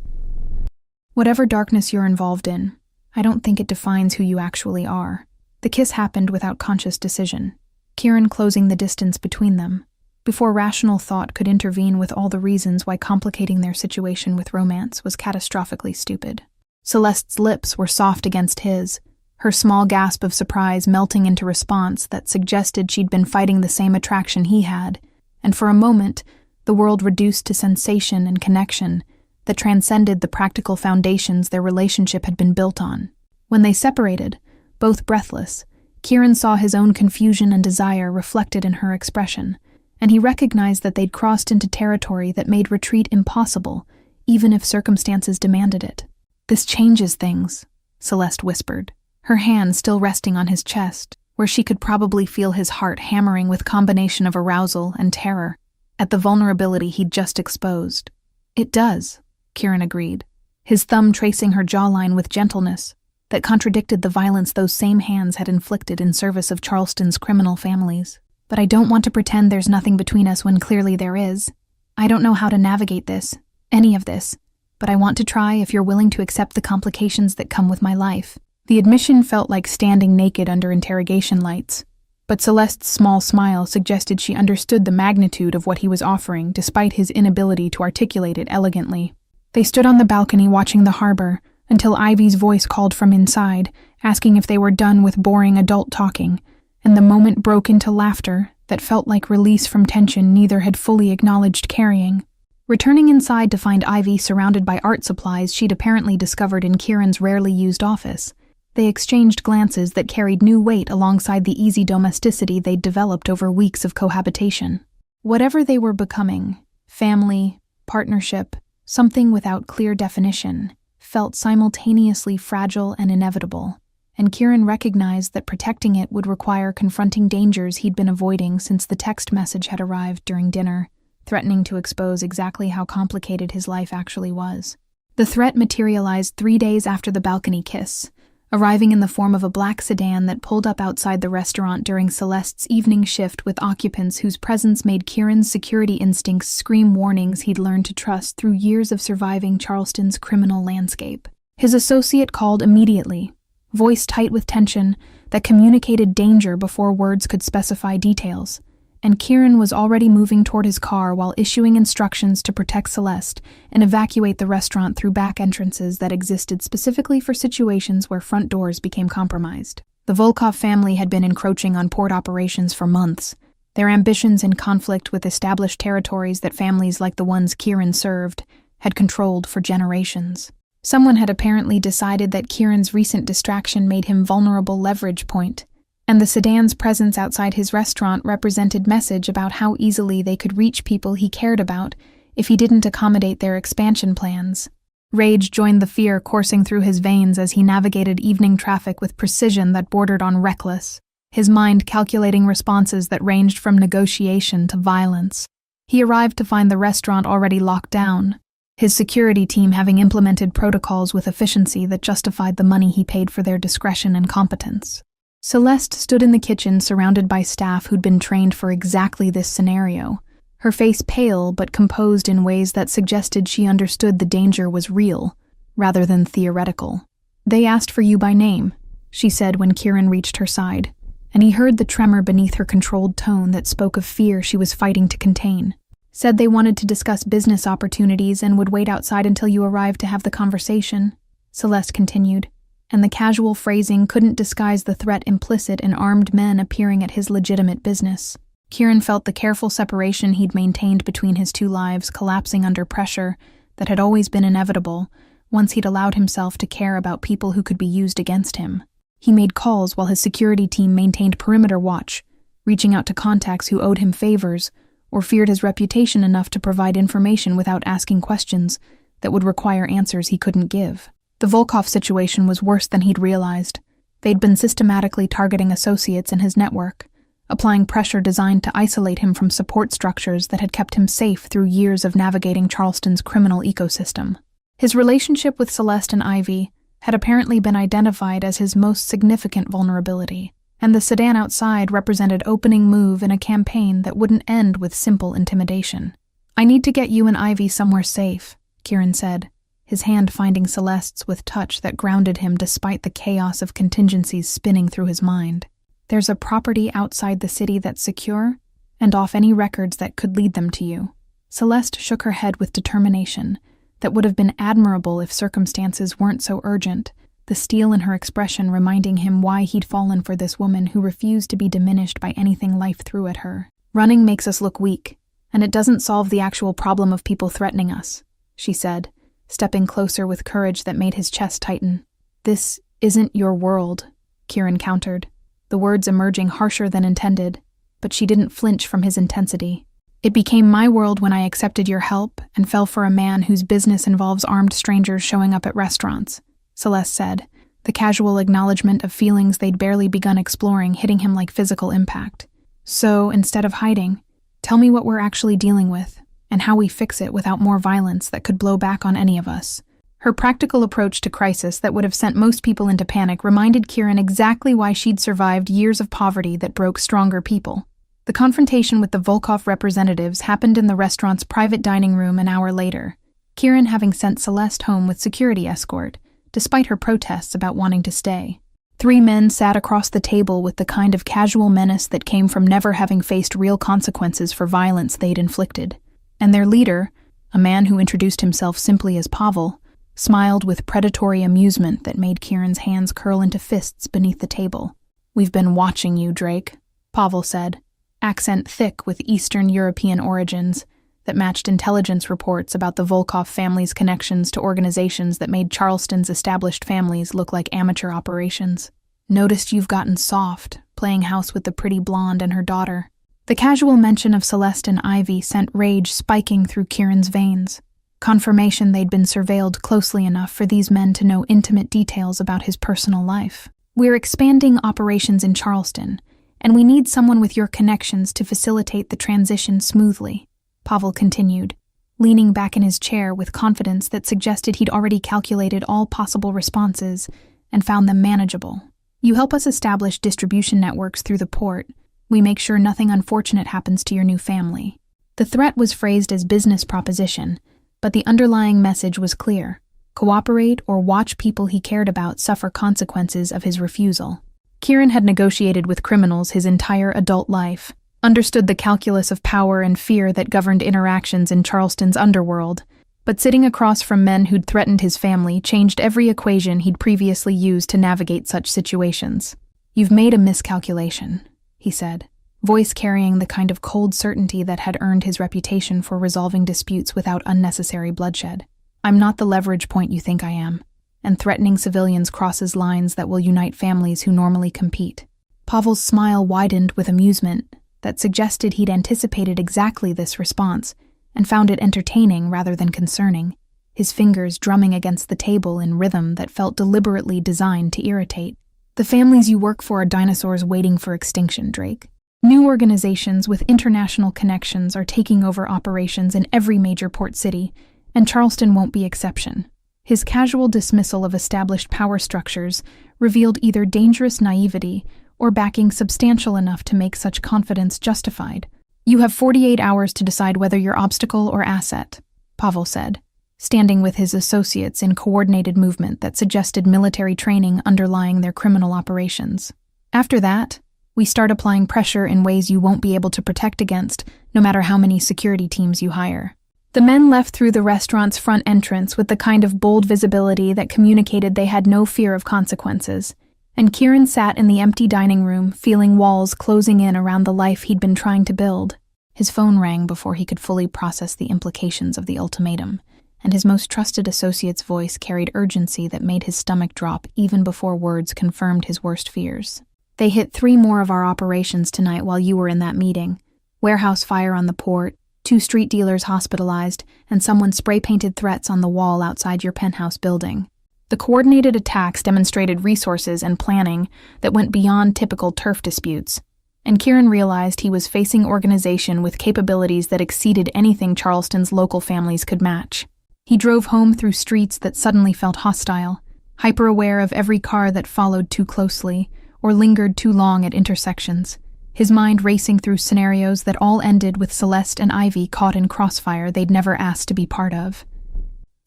Whatever darkness you're involved in, I don't think it defines who you actually are." The kiss happened without conscious decision, Kieran closing the distance between them, before rational thought could intervene with all the reasons why complicating their situation with romance was catastrophically stupid. Celeste's lips were soft against his, her small gasp of surprise melting into response that suggested she'd been fighting the same attraction he had, and for a moment, the world reduced to sensation and connection that transcended the practical foundations their relationship had been built on. When they separated, both breathless, Kieran saw his own confusion and desire reflected in her expression, and he recognized that they'd crossed into territory that made retreat impossible, even if circumstances demanded it. "This changes things," Celeste whispered, her hand still resting on his chest, where she could probably feel his heart hammering with combination of arousal and terror at the vulnerability he'd just exposed. "It does," Kieran agreed, his thumb tracing her jawline with gentleness that contradicted the violence those same hands had inflicted in service of Charleston's criminal families. "But I don't want to pretend there's nothing between us when clearly there is. I don't know how to navigate this, any of this, but I want to try if you're willing to accept the complications that come with my life." The admission felt like standing naked under interrogation lights, but Celeste's small smile suggested she understood the magnitude of what he was offering despite his inability to articulate it elegantly. They stood on the balcony watching the harbor until Ivy's voice called from inside, asking if they were done with boring adult talking, and the moment broke into laughter that felt like release from tension neither had fully acknowledged carrying. Returning inside to find Ivy surrounded by art supplies she'd apparently discovered in Kieran's rarely used office, they exchanged glances that carried new weight alongside the easy domesticity they'd developed over weeks of cohabitation. Whatever they were becoming, family, partnership, something without clear definition, felt simultaneously fragile and inevitable, and Kieran recognized that protecting it would require confronting dangers he'd been avoiding since the text message had arrived during dinner, threatening to expose exactly how complicated his life actually was. The threat materialized 3 days after the balcony kiss, arriving in the form of a black sedan that pulled up outside the restaurant during Celeste's evening shift with occupants whose presence made Kieran's security instincts scream warnings he'd learned to trust through years of surviving Charleston's criminal landscape. His associate called immediately, voice tight with tension that communicated danger before words could specify details, and Kieran was already moving toward his car while issuing instructions to protect Celeste and evacuate the restaurant through back entrances that existed specifically for situations where front doors became compromised. The Volkov family had been encroaching on port operations for months, their ambitions in conflict with established territories that families like the ones Kieran served had controlled for generations. Someone had apparently decided that Kieran's recent distraction made him vulnerable leverage point, and the sedan's presence outside his restaurant represented message about how easily they could reach people he cared about if he didn't accommodate their expansion plans. Rage joined the fear coursing through his veins as he navigated evening traffic with precision that bordered on reckless, his mind calculating responses that ranged from negotiation to violence. He arrived to find the restaurant already locked down, his security team having implemented protocols with efficiency that justified the money he paid for their discretion and competence. Celeste stood in the kitchen surrounded by staff who'd been trained for exactly this scenario, her face pale but composed in ways that suggested she understood the danger was real, rather than theoretical. "They asked for you by name," she said when Kieran reached her side, and he heard the tremor beneath her controlled tone that spoke of fear she was fighting to contain. "Said they wanted to discuss business opportunities and would wait outside until you arrived to have the conversation," Celeste continued, and the casual phrasing couldn't disguise the threat implicit in armed men appearing at his legitimate business. Kieran felt the careful separation he'd maintained between his two lives collapsing under pressure that had always been inevitable once he'd allowed himself to care about people who could be used against him. He made calls while his security team maintained perimeter watch, reaching out to contacts who owed him favors or feared his reputation enough to provide information without asking questions that would require answers he couldn't give. The Volkov situation was worse than he'd realized. They'd been systematically targeting associates in his network, applying pressure designed to isolate him from support structures that had kept him safe through years of navigating Charleston's criminal ecosystem. His relationship with Celeste and Ivy had apparently been identified as his most significant vulnerability, and the sedan outside represented opening move in a campaign that wouldn't end with simple intimidation. "I need to get you and Ivy somewhere safe," Kieran said, his hand finding Celeste's with touch that grounded him despite the chaos of contingencies spinning through his mind. "There's a property outside the city that's secure, and off any records that could lead them to you." Celeste shook her head with determination that would have been admirable if circumstances weren't so urgent, the steel in her expression reminding him why he'd fallen for this woman who refused to be diminished by anything life threw at her. "Running makes us look weak, and it doesn't solve the actual problem of people threatening us," she said, stepping closer with courage that made his chest tighten. "This isn't your world," Kieran countered, the words emerging harsher than intended, but she didn't flinch from his intensity. It became my world when I accepted your help and fell for a man whose business involves armed strangers showing up at restaurants, Celeste said, the casual acknowledgement of feelings they'd barely begun exploring hitting him like physical impact. So, instead of hiding, tell me what we're actually dealing with, and how we fix it without more violence that could blow back on any of us. Her practical approach to crisis that would have sent most people into panic reminded Kieran exactly why she'd survived years of poverty that broke stronger people. The confrontation with the Volkov representatives happened in the restaurant's private dining room an hour later, Kieran having sent Celeste home with security escort, despite her protests about wanting to stay. 3 men sat across the table with the kind of casual menace that came from never having faced real consequences for violence they'd inflicted. And their leader, a man who introduced himself simply as Pavel, smiled with predatory amusement that made Kieran's hands curl into fists beneath the table. "We've been watching you, Drake," Pavel said, accent thick with Eastern European origins that matched intelligence reports about the Volkov family's connections to organizations that made Charleston's established families look like amateur operations. "Noticed you've gotten soft, playing house with the pretty blonde and her daughter." The casual mention of Celeste and Ivy sent rage spiking through Kieran's veins. Confirmation they'd been surveilled closely enough for these men to know intimate details about his personal life. "We're expanding operations in Charleston, and we need someone with your connections to facilitate the transition smoothly," Pavel continued, leaning back in his chair with confidence that suggested he'd already calculated all possible responses and found them manageable. "You help us establish distribution networks through the port. We make sure nothing unfortunate happens to your new family." The threat was phrased as business proposition, but the underlying message was clear: cooperate or watch people he cared about suffer consequences of his refusal. Kieran had negotiated with criminals his entire adult life, understood the calculus of power and fear that governed interactions in Charleston's underworld, but sitting across from men who'd threatened his family changed every equation he'd previously used to navigate such situations. "You've made a miscalculation," he said, voice carrying the kind of cold certainty that had earned his reputation for resolving disputes without unnecessary bloodshed. "I'm not the leverage point you think I am, and threatening civilians crosses lines that will unite families who normally compete." Pavel's smile widened with amusement that suggested he'd anticipated exactly this response and found it entertaining rather than concerning, his fingers drumming against the table in rhythm that felt deliberately designed to irritate. "The families you work for are dinosaurs waiting for extinction, Drake. New organizations with international connections are taking over operations in every major port city, and Charleston won't be exception." His casual dismissal of established power structures revealed either dangerous naivety or backing substantial enough to make such confidence justified. "You have 48 hours to decide whether you're obstacle or asset," Pavel said, standing with his associates in coordinated movement that suggested military training underlying their criminal operations. "After that, we start applying pressure in ways you won't be able to protect against, no matter how many security teams you hire." The men left through the restaurant's front entrance with the kind of bold visibility that communicated they had no fear of consequences, and Kieran sat in the empty dining room, feeling walls closing in around the life he'd been trying to build. His phone rang before he could fully process the implications of the ultimatum, and his most trusted associate's voice carried urgency that made his stomach drop even before words confirmed his worst fears. "They hit 3 more of our operations tonight while you were in that meeting. Warehouse fire on the port, 2 street dealers hospitalized, and someone spray-painted threats on the wall outside your penthouse building." The coordinated attacks demonstrated resources and planning that went beyond typical turf disputes, and Kieran realized he was facing organization with capabilities that exceeded anything Charleston's local families could match. He drove home through streets that suddenly felt hostile, hyper-aware of every car that followed too closely or lingered too long at intersections, his mind racing through scenarios that all ended with Celeste and Ivy caught in crossfire they'd never asked to be part of.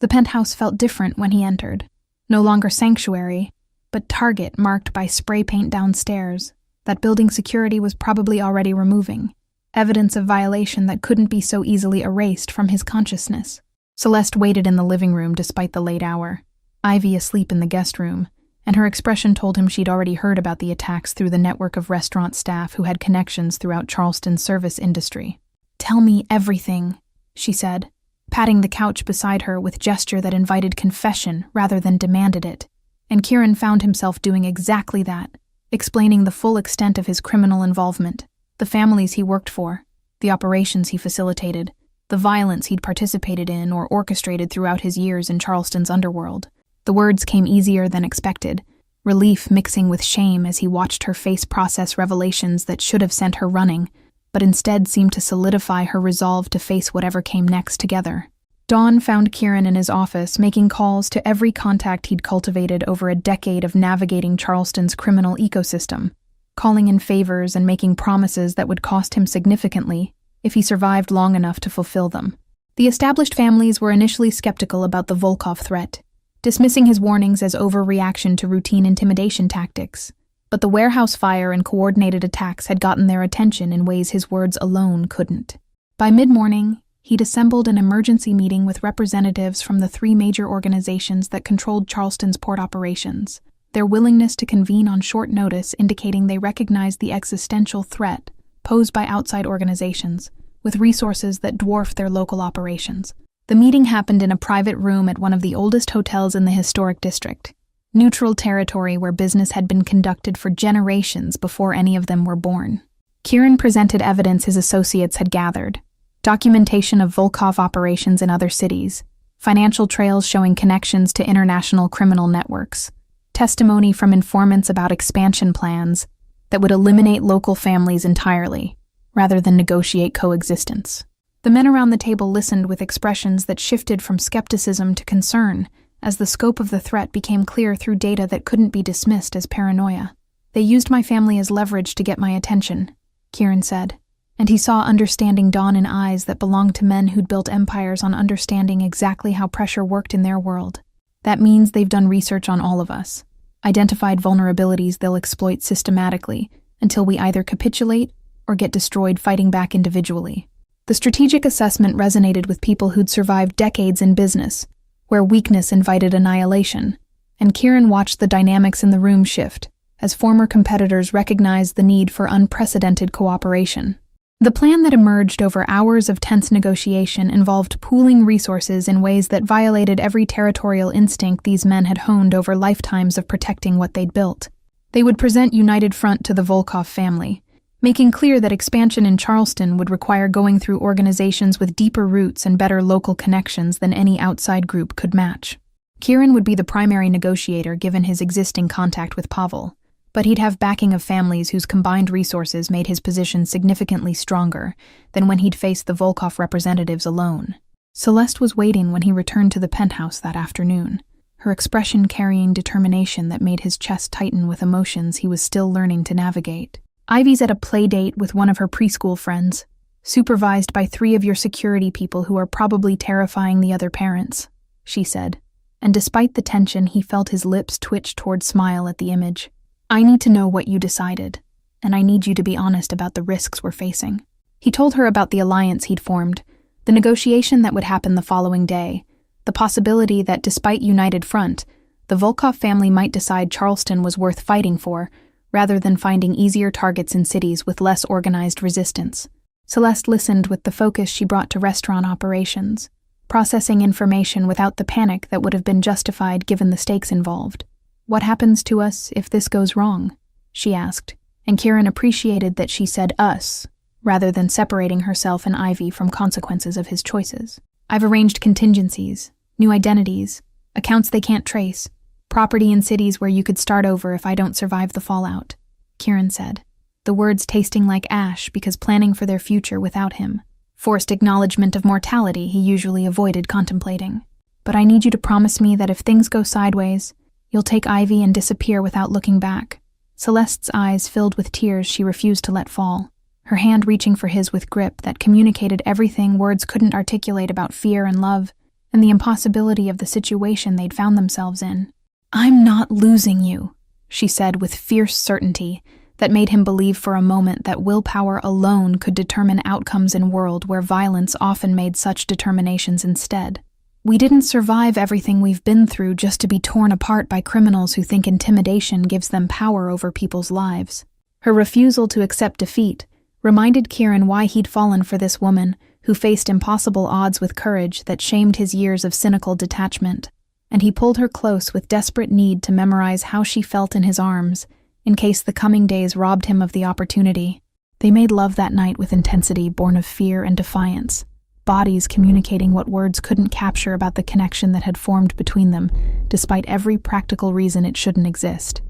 The penthouse felt different when he entered. No longer sanctuary, but target marked by spray paint downstairs that building security was probably already removing, evidence of violation that couldn't be so easily erased from his consciousness. Celeste waited in the living room despite the late hour, Ivy asleep in the guest room, and her expression told him she'd already heard about the attacks through the network of restaurant staff who had connections throughout Charleston's service industry. "Tell me everything," she said, patting the couch beside her with gesture that invited confession rather than demanded it, and Kieran found himself doing exactly that, explaining the full extent of his criminal involvement, the families he worked for, the operations he facilitated, the violence he'd participated in or orchestrated throughout his years in Charleston's underworld. The words came easier than expected, relief mixing with shame as he watched her face process revelations that should have sent her running, but instead seemed to solidify her resolve to face whatever came next together. Dawn found Kieran in his office, making calls to every contact he'd cultivated over a decade of navigating Charleston's criminal ecosystem, calling in favors and making promises that would cost him significantly if he survived long enough to fulfill them. The established families were initially skeptical about the Volkov threat, dismissing his warnings as overreaction to routine intimidation tactics. But the warehouse fire and coordinated attacks had gotten their attention in ways his words alone couldn't. By mid-morning, he'd assembled an emergency meeting with representatives from the 3 major organizations that controlled Charleston's port operations, their willingness to convene on short notice indicating they recognized the existential threat posed by outside organizations, with resources that dwarfed their local operations. The meeting happened in a private room at one of the oldest hotels in the historic district, neutral territory where business had been conducted for generations before any of them were born. Kieran presented evidence his associates had gathered, documentation of Volkov operations in other cities, financial trails showing connections to international criminal networks, testimony from informants about expansion plans that would eliminate local families entirely, rather than negotiate coexistence. The men around the table listened with expressions that shifted from skepticism to concern, as the scope of the threat became clear through data that couldn't be dismissed as paranoia. "They used my family as leverage to get my attention," Kieran said, and he saw understanding dawn in eyes that belonged to men who'd built empires on understanding exactly how pressure worked in their world. "That means they've done research on all of us, identified vulnerabilities they'll exploit systematically until we either capitulate or get destroyed fighting back individually." The strategic assessment resonated with people who'd survived decades in business, where weakness invited annihilation, and Kieran watched the dynamics in the room shift as former competitors recognized the need for unprecedented cooperation. The plan that emerged over hours of tense negotiation involved pooling resources in ways that violated every territorial instinct these men had honed over lifetimes of protecting what they'd built. They would present united front to the Volkov family, making clear that expansion in Charleston would require going through organizations with deeper roots and better local connections than any outside group could match. Kieran would be the primary negotiator given his existing contact with Pavel, but he'd have backing of families whose combined resources made his position significantly stronger than when he'd faced the Volkov representatives alone. Celeste was waiting when he returned to the penthouse that afternoon, her expression carrying determination that made his chest tighten with emotions he was still learning to navigate. "Ivy's at a play date with one of her preschool friends, supervised by 3 of your security people who are probably terrifying the other parents," she said, and despite the tension, he felt his lips twitch toward smile at the image. "I need to know what you decided, and I need you to be honest about the risks we're facing." He told her about the alliance he'd formed, the negotiation that would happen the following day, the possibility that despite united front, the Volkov family might decide Charleston was worth fighting for, rather than finding easier targets in cities with less organized resistance. Celeste listened with the focus she brought to restaurant operations, processing information without the panic that would have been justified given the stakes involved. "What happens to us if this goes wrong?" she asked, and Kieran appreciated that she said us, rather than separating herself and Ivy from consequences of his choices. "I've arranged contingencies, new identities, accounts they can't trace, property in cities where you could start over if I don't survive the fallout," Kieran said, the words tasting like ash because planning for their future without him. Forced acknowledgement of mortality he usually avoided contemplating. "But I need you to promise me that if things go sideways, you'll take Ivy and disappear without looking back." Celeste's eyes filled with tears she refused to let fall, her hand reaching for his with grip that communicated everything words couldn't articulate about fear and love, and the impossibility of the situation they'd found themselves in. "I'm not losing you," she said with fierce certainty that made him believe for a moment that willpower alone could determine outcomes in a world where violence often made such determinations instead. "We didn't survive everything we've been through just to be torn apart by criminals who think intimidation gives them power over people's lives." Her refusal to accept defeat reminded Kieran why he'd fallen for this woman who faced impossible odds with courage that shamed his years of cynical detachment, and he pulled her close with desperate need to memorize how she felt in his arms, in case the coming days robbed him of the opportunity. They made love that night with intensity born of fear and defiance, bodies communicating what words couldn't capture about the connection that had formed between them, despite every practical reason it shouldn't exist.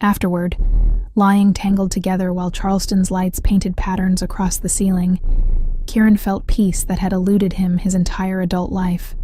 Afterward, lying tangled together while Charleston's lights painted patterns across the ceiling, Kieran felt peace that had eluded him his entire adult life.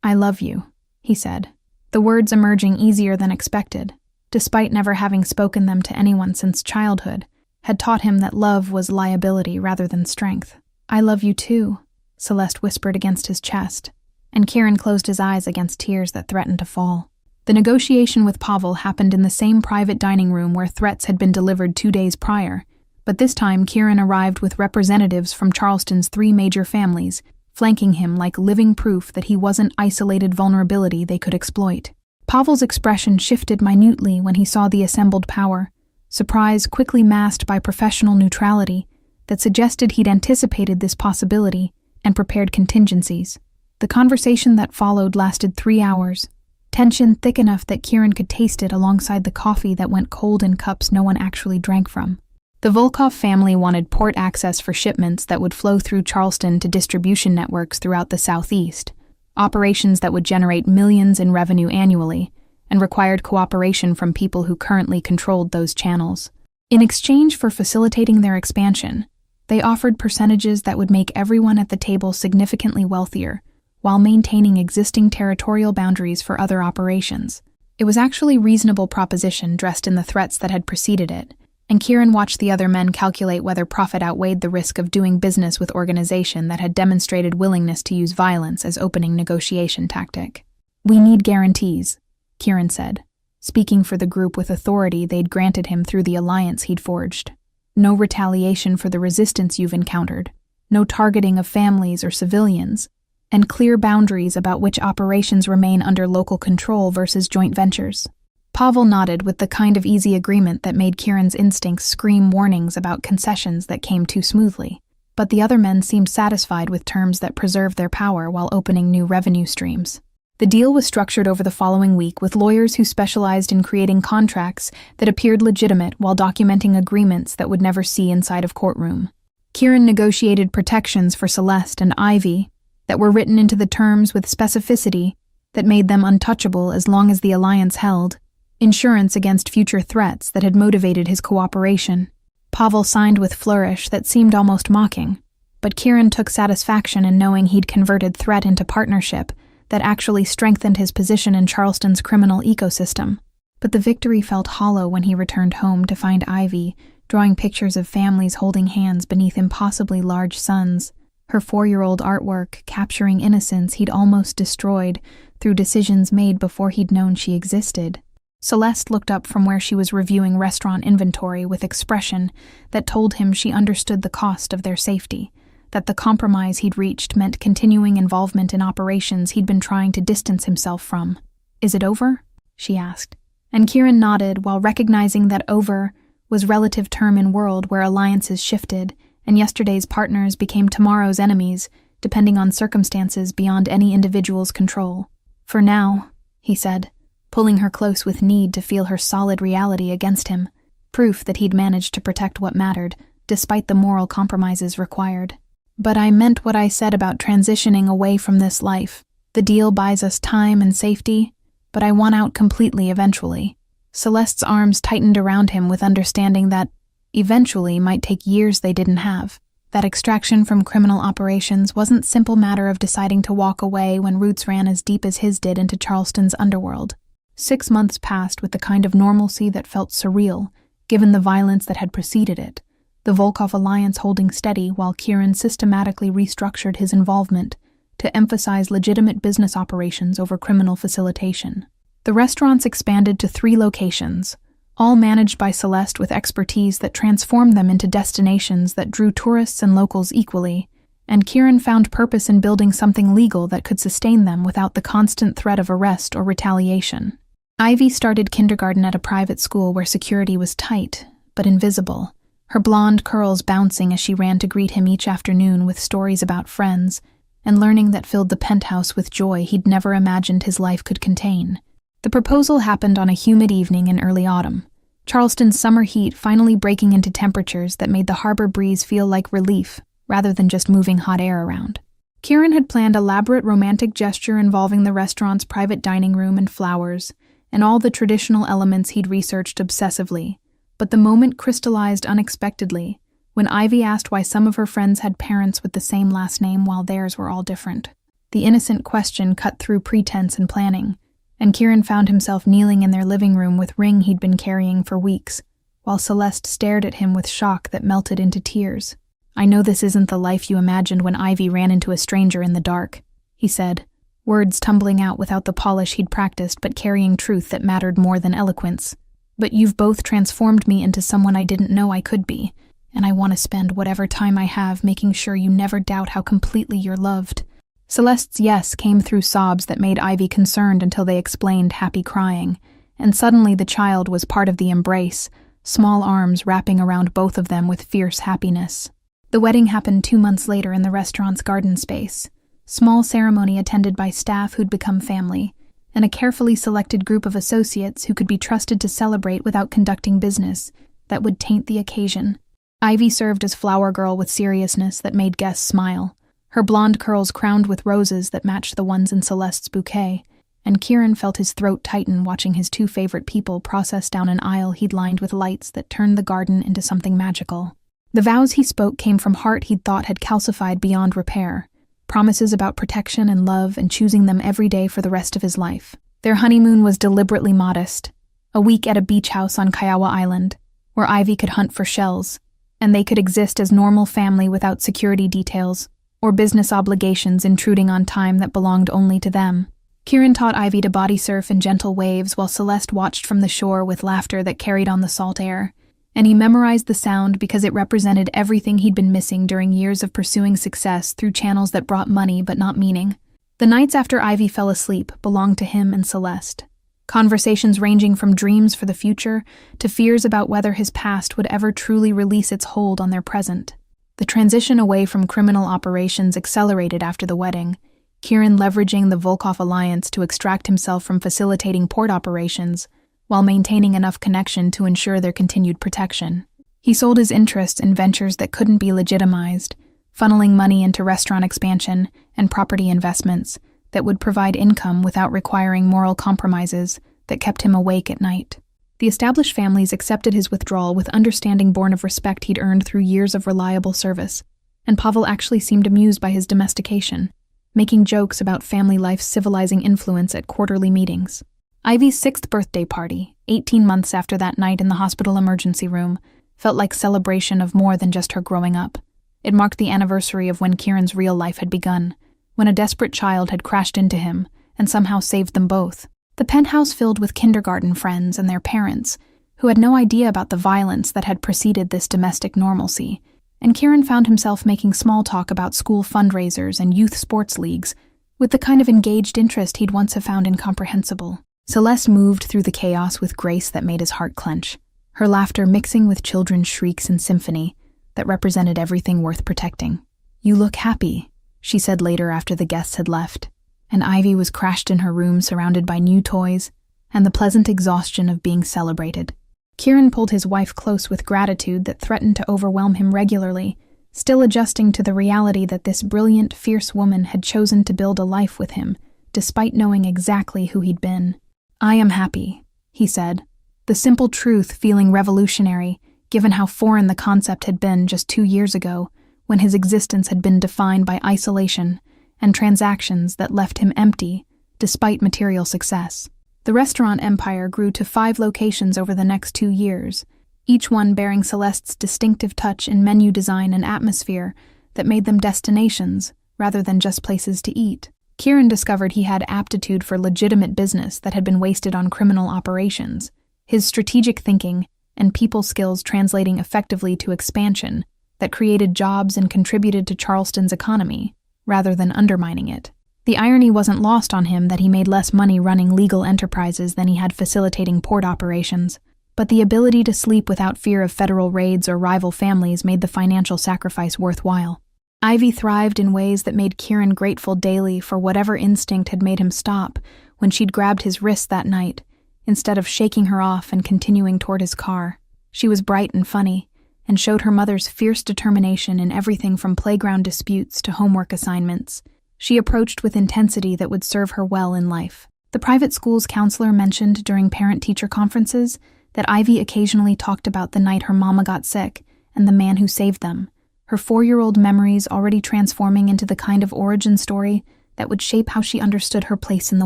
"I love you," he said, the words emerging easier than expected, despite never having spoken them to anyone since childhood, had taught him that love was liability rather than strength. "I love you too," Celeste whispered against his chest, and Kieran closed his eyes against tears that threatened to fall. The negotiation with Pavel happened in the same private dining room where threats had been delivered 2 days prior, but this time Kieran arrived with representatives from Charleston's 3 major families, flanking him like living proof that he wasn't isolated vulnerability they could exploit. Pavel's expression shifted minutely when he saw the assembled power, surprise quickly masked by professional neutrality that suggested he'd anticipated this possibility and prepared contingencies. The conversation that followed lasted 3 hours, tension thick enough that Kieran could taste it alongside the coffee that went cold in cups no one actually drank from. The Volkov family wanted port access for shipments that would flow through Charleston to distribution networks throughout the Southeast, operations that would generate millions in revenue annually, and required cooperation from people who currently controlled those channels. In exchange for facilitating their expansion, they offered percentages that would make everyone at the table significantly wealthier, while maintaining existing territorial boundaries for other operations. It was actually a reasonable proposition dressed in the threats that had preceded it, and Kieran watched the other men calculate whether profit outweighed the risk of doing business with organization that had demonstrated willingness to use violence as opening negotiation tactic. "We need guarantees," Kieran said, speaking for the group with authority they'd granted him through the alliance he'd forged. "No retaliation for the resistance you've encountered, no targeting of families or civilians, and clear boundaries about which operations remain under local control versus joint ventures." Pavel nodded with the kind of easy agreement that made Kieran's instincts scream warnings about concessions that came too smoothly. But the other men seemed satisfied with terms that preserved their power while opening new revenue streams. The deal was structured over the following week with lawyers who specialized in creating contracts that appeared legitimate while documenting agreements that would never see inside of courtroom. Kieran negotiated protections for Celeste and Ivy that were written into the terms with specificity that made them untouchable as long as the alliance held, insurance against future threats that had motivated his cooperation. Pavel signed with flourish that seemed almost mocking, but Kieran took satisfaction in knowing he'd converted threat into partnership that actually strengthened his position in Charleston's criminal ecosystem. But the victory felt hollow when he returned home to find Ivy drawing pictures of families holding hands beneath impossibly large suns, her 4-year-old artwork capturing innocence he'd almost destroyed through decisions made before he'd known she existed. Celeste looked up from where she was reviewing restaurant inventory with expression that told him she understood the cost of their safety, that the compromise he'd reached meant continuing involvement in operations he'd been trying to distance himself from. "Is it over?" she asked, and Kieran nodded while recognizing that over was relative term in world where alliances shifted and yesterday's partners became tomorrow's enemies, depending on circumstances beyond any individual's control. "For now," he said, pulling her close with need to feel her solid reality against him, proof that he'd managed to protect what mattered, despite the moral compromises required. "But I meant what I said about transitioning away from this life. The deal buys us time and safety, but I want out completely eventually." Celeste's arms tightened around him with understanding that eventually might take years they didn't have. That extraction from criminal operations wasn't a simple matter of deciding to walk away when roots ran as deep as his did into Charleston's underworld. 6 months passed with the kind of normalcy that felt surreal, given the violence that had preceded it, the Volkov alliance holding steady while Kieran systematically restructured his involvement to emphasize legitimate business operations over criminal facilitation. The restaurants expanded to 3 locations, all managed by Celeste with expertise that transformed them into destinations that drew tourists and locals equally, and Kieran found purpose in building something legal that could sustain them without the constant threat of arrest or retaliation. Ivy started kindergarten at a private school where security was tight, but invisible, her blonde curls bouncing as she ran to greet him each afternoon with stories about friends, and learning that filled the penthouse with joy he'd never imagined his life could contain. The proposal happened on a humid evening in early autumn, Charleston's summer heat finally breaking into temperatures that made the harbor breeze feel like relief, rather than just moving hot air around. Kieran had planned an elaborate romantic gesture involving the restaurant's private dining room and flowers, and all the traditional elements he'd researched obsessively. But the moment crystallized unexpectedly, when Ivy asked why some of her friends had parents with the same last name while theirs were all different. The innocent question cut through pretense and planning, and Kieran found himself kneeling in their living room with ring he'd been carrying for weeks, while Celeste stared at him with shock that melted into tears. "I know this isn't the life you imagined when Ivy ran into a stranger in the dark," he said, words tumbling out without the polish he'd practiced but carrying truth that mattered more than eloquence. "But you've both transformed me into someone I didn't know I could be, and I want to spend whatever time I have making sure you never doubt how completely you're loved." Celeste's yes came through sobs that made Ivy concerned until they explained happy crying, and suddenly the child was part of the embrace, small arms wrapping around both of them with fierce happiness. The wedding happened 2 months later in the restaurant's garden space. Small ceremony attended by staff who'd become family, and a carefully selected group of associates who could be trusted to celebrate without conducting business that would taint the occasion. Ivy served as flower girl with seriousness that made guests smile, her blonde curls crowned with roses that matched the ones in Celeste's bouquet, and Kieran felt his throat tighten watching his two favorite people process down an aisle he'd lined with lights that turned the garden into something magical. The vows he spoke came from heart he'd thought had calcified beyond repair, promises about protection and love and choosing them every day for the rest of his life. Their honeymoon was deliberately modest, a week at a beach house on Kiowa Island, where Ivy could hunt for shells, and they could exist as normal family without security details or business obligations intruding on time that belonged only to them. Kieran taught Ivy to body surf in gentle waves while Celeste watched from the shore with laughter that carried on the salt air, and he memorized the sound because it represented everything he'd been missing during years of pursuing success through channels that brought money but not meaning. The nights after Ivy fell asleep belonged to him and Celeste. Conversations ranging from dreams for the future to fears about whether his past would ever truly release its hold on their present. The transition away from criminal operations accelerated after the wedding, Kieran leveraging the Volkov alliance to extract himself from facilitating port operations while maintaining enough connection to ensure their continued protection. He sold his interests in ventures that couldn't be legitimized, funneling money into restaurant expansion and property investments that would provide income without requiring moral compromises that kept him awake at night. The established families accepted his withdrawal with understanding born of respect he'd earned through years of reliable service, and Pavel actually seemed amused by his domestication, making jokes about family life's civilizing influence at quarterly meetings. Ivy's 6th birthday party, 18 months after that night in the hospital emergency room, felt like celebration of more than just her growing up. It marked the anniversary of when Kieran's real life had begun, when a desperate child had crashed into him and somehow saved them both. The penthouse filled with kindergarten friends and their parents, who had no idea about the violence that had preceded this domestic normalcy, and Kieran found himself making small talk about school fundraisers and youth sports leagues, with the kind of engaged interest he'd once have found incomprehensible. Celeste moved through the chaos with grace that made his heart clench, her laughter mixing with children's shrieks and symphony that represented everything worth protecting. "You look happy," she said later after the guests had left, and Ivy was crashed in her room surrounded by new toys and the pleasant exhaustion of being celebrated. Kieran pulled his wife close with gratitude that threatened to overwhelm him regularly, still adjusting to the reality that this brilliant, fierce woman had chosen to build a life with him, despite knowing exactly who he'd been. "I am happy," he said, the simple truth feeling revolutionary, given how foreign the concept had been just 2 years ago, when his existence had been defined by isolation and transactions that left him empty, despite material success. The restaurant empire grew to 5 locations over the next 2 years, each one bearing Celeste's distinctive touch in menu design and atmosphere that made them destinations rather than just places to eat. Kieran discovered he had aptitude for legitimate business that had been wasted on criminal operations, his strategic thinking and people skills translating effectively to expansion that created jobs and contributed to Charleston's economy, rather than undermining it. The irony wasn't lost on him that he made less money running legal enterprises than he had facilitating port operations, but the ability to sleep without fear of federal raids or rival families made the financial sacrifice worthwhile. Ivy thrived in ways that made Kieran grateful daily for whatever instinct had made him stop when she'd grabbed his wrist that night, instead of shaking her off and continuing toward his car. She was bright and funny, and showed her mother's fierce determination in everything from playground disputes to homework assignments. She approached with intensity that would serve her well in life. The private school's counselor mentioned during parent-teacher conferences that Ivy occasionally talked about the night her mama got sick and the man who saved them, her 4-year-old memories already transforming into the kind of origin story that would shape how she understood her place in the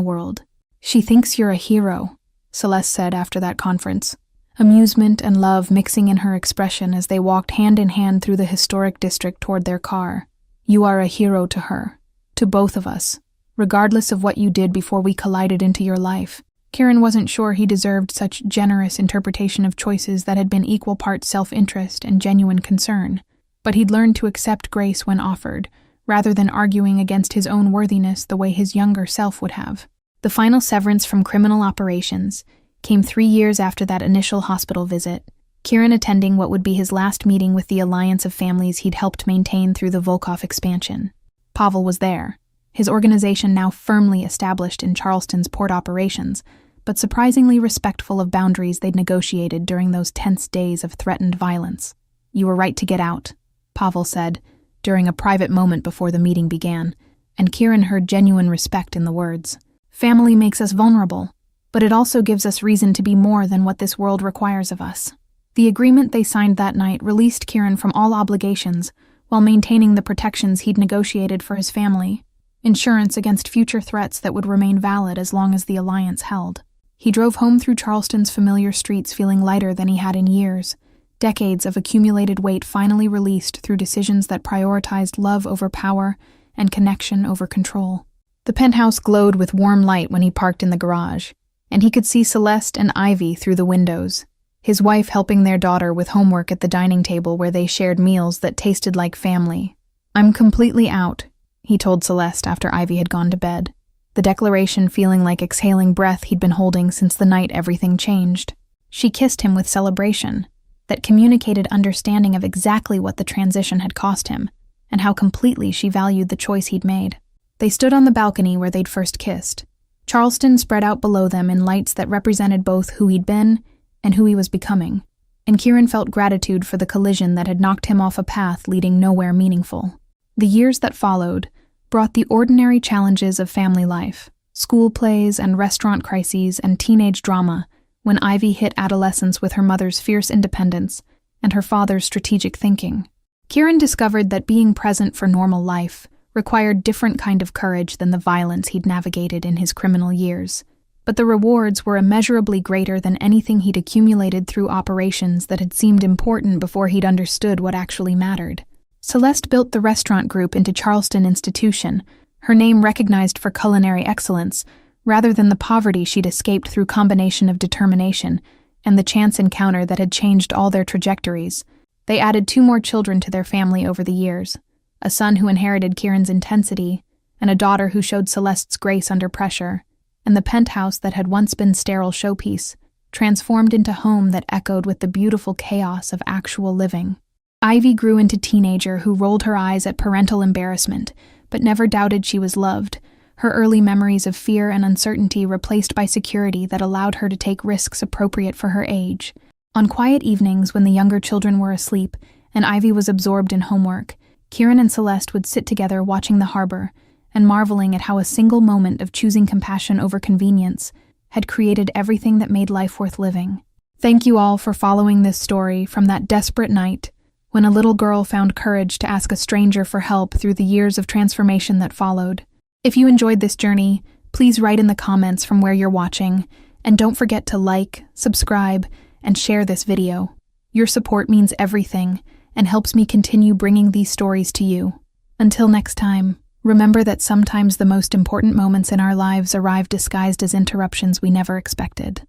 world. "She thinks you're a hero," Celeste said after that conference, amusement and love mixing in her expression as they walked hand in hand through the historic district toward their car. "You are a hero to her, to both of us, regardless of what you did before we collided into your life." Kieran wasn't sure he deserved such generous interpretation of choices that had been equal parts self-interest and genuine concern, but he'd learned to accept grace when offered, rather than arguing against his own worthiness the way his younger self would have. The final severance from criminal operations came 3 years after that initial hospital visit, Kieran attending what would be his last meeting with the alliance of families he'd helped maintain through the Volkov expansion. Pavel was there, his organization now firmly established in Charleston's port operations, but surprisingly respectful of boundaries they'd negotiated during those tense days of threatened violence. "You were right to get out," Pavel said, during a private moment before the meeting began, and Kieran heard genuine respect in the words. "Family makes us vulnerable, but it also gives us reason to be more than what this world requires of us." The agreement they signed that night released Kieran from all obligations while maintaining the protections he'd negotiated for his family, insurance against future threats that would remain valid as long as the alliance held. He drove home through Charleston's familiar streets feeling lighter than he had in years, decades of accumulated weight finally released through decisions that prioritized love over power and connection over control. The penthouse glowed with warm light when he parked in the garage, and he could see Celeste and Ivy through the windows, his wife helping their daughter with homework at the dining table where they shared meals that tasted like family. "I'm completely out," he told Celeste after Ivy had gone to bed, the declaration feeling like exhaling breath he'd been holding since the night everything changed. She kissed him with celebration that communicated understanding of exactly what the transition had cost him and how completely she valued the choice he'd made. They stood on the balcony where they'd first kissed, Charleston spread out below them in lights that represented both who he'd been and who he was becoming, and Kieran felt gratitude for the collision that had knocked him off a path leading nowhere meaningful. The years that followed brought the ordinary challenges of family life, school plays and restaurant crises and teenage drama when Ivy hit adolescence with her mother's fierce independence and her father's strategic thinking. Kieran discovered that being present for normal life required different kind of courage than the violence he'd navigated in his criminal years, but the rewards were immeasurably greater than anything he'd accumulated through operations that had seemed important before he'd understood what actually mattered. Celeste built the restaurant group into Charleston Institution, her name recognized for culinary excellence, rather than the poverty she'd escaped through combination of determination and the chance encounter that had changed all their trajectories. They added 2 more children to their family over the years, a son who inherited Kieran's intensity, and a daughter who showed Celeste's grace under pressure, and the penthouse that had once been sterile showpiece transformed into home that echoed with the beautiful chaos of actual living. Ivy grew into teenager who rolled her eyes at parental embarrassment, but never doubted she was loved, her early memories of fear and uncertainty replaced by security that allowed her to take risks appropriate for her age. On quiet evenings when the younger children were asleep and Ivy was absorbed in homework, Kieran and Celeste would sit together watching the harbor and marveling at how a single moment of choosing compassion over convenience had created everything that made life worth living. Thank you all for following this story from that desperate night when a little girl found courage to ask a stranger for help through the years of transformation that followed. If you enjoyed this journey, please write in the comments from where you're watching, and don't forget to like, subscribe, and share this video. Your support means everything and helps me continue bringing these stories to you. Until next time, remember that sometimes the most important moments in our lives arrive disguised as interruptions we never expected.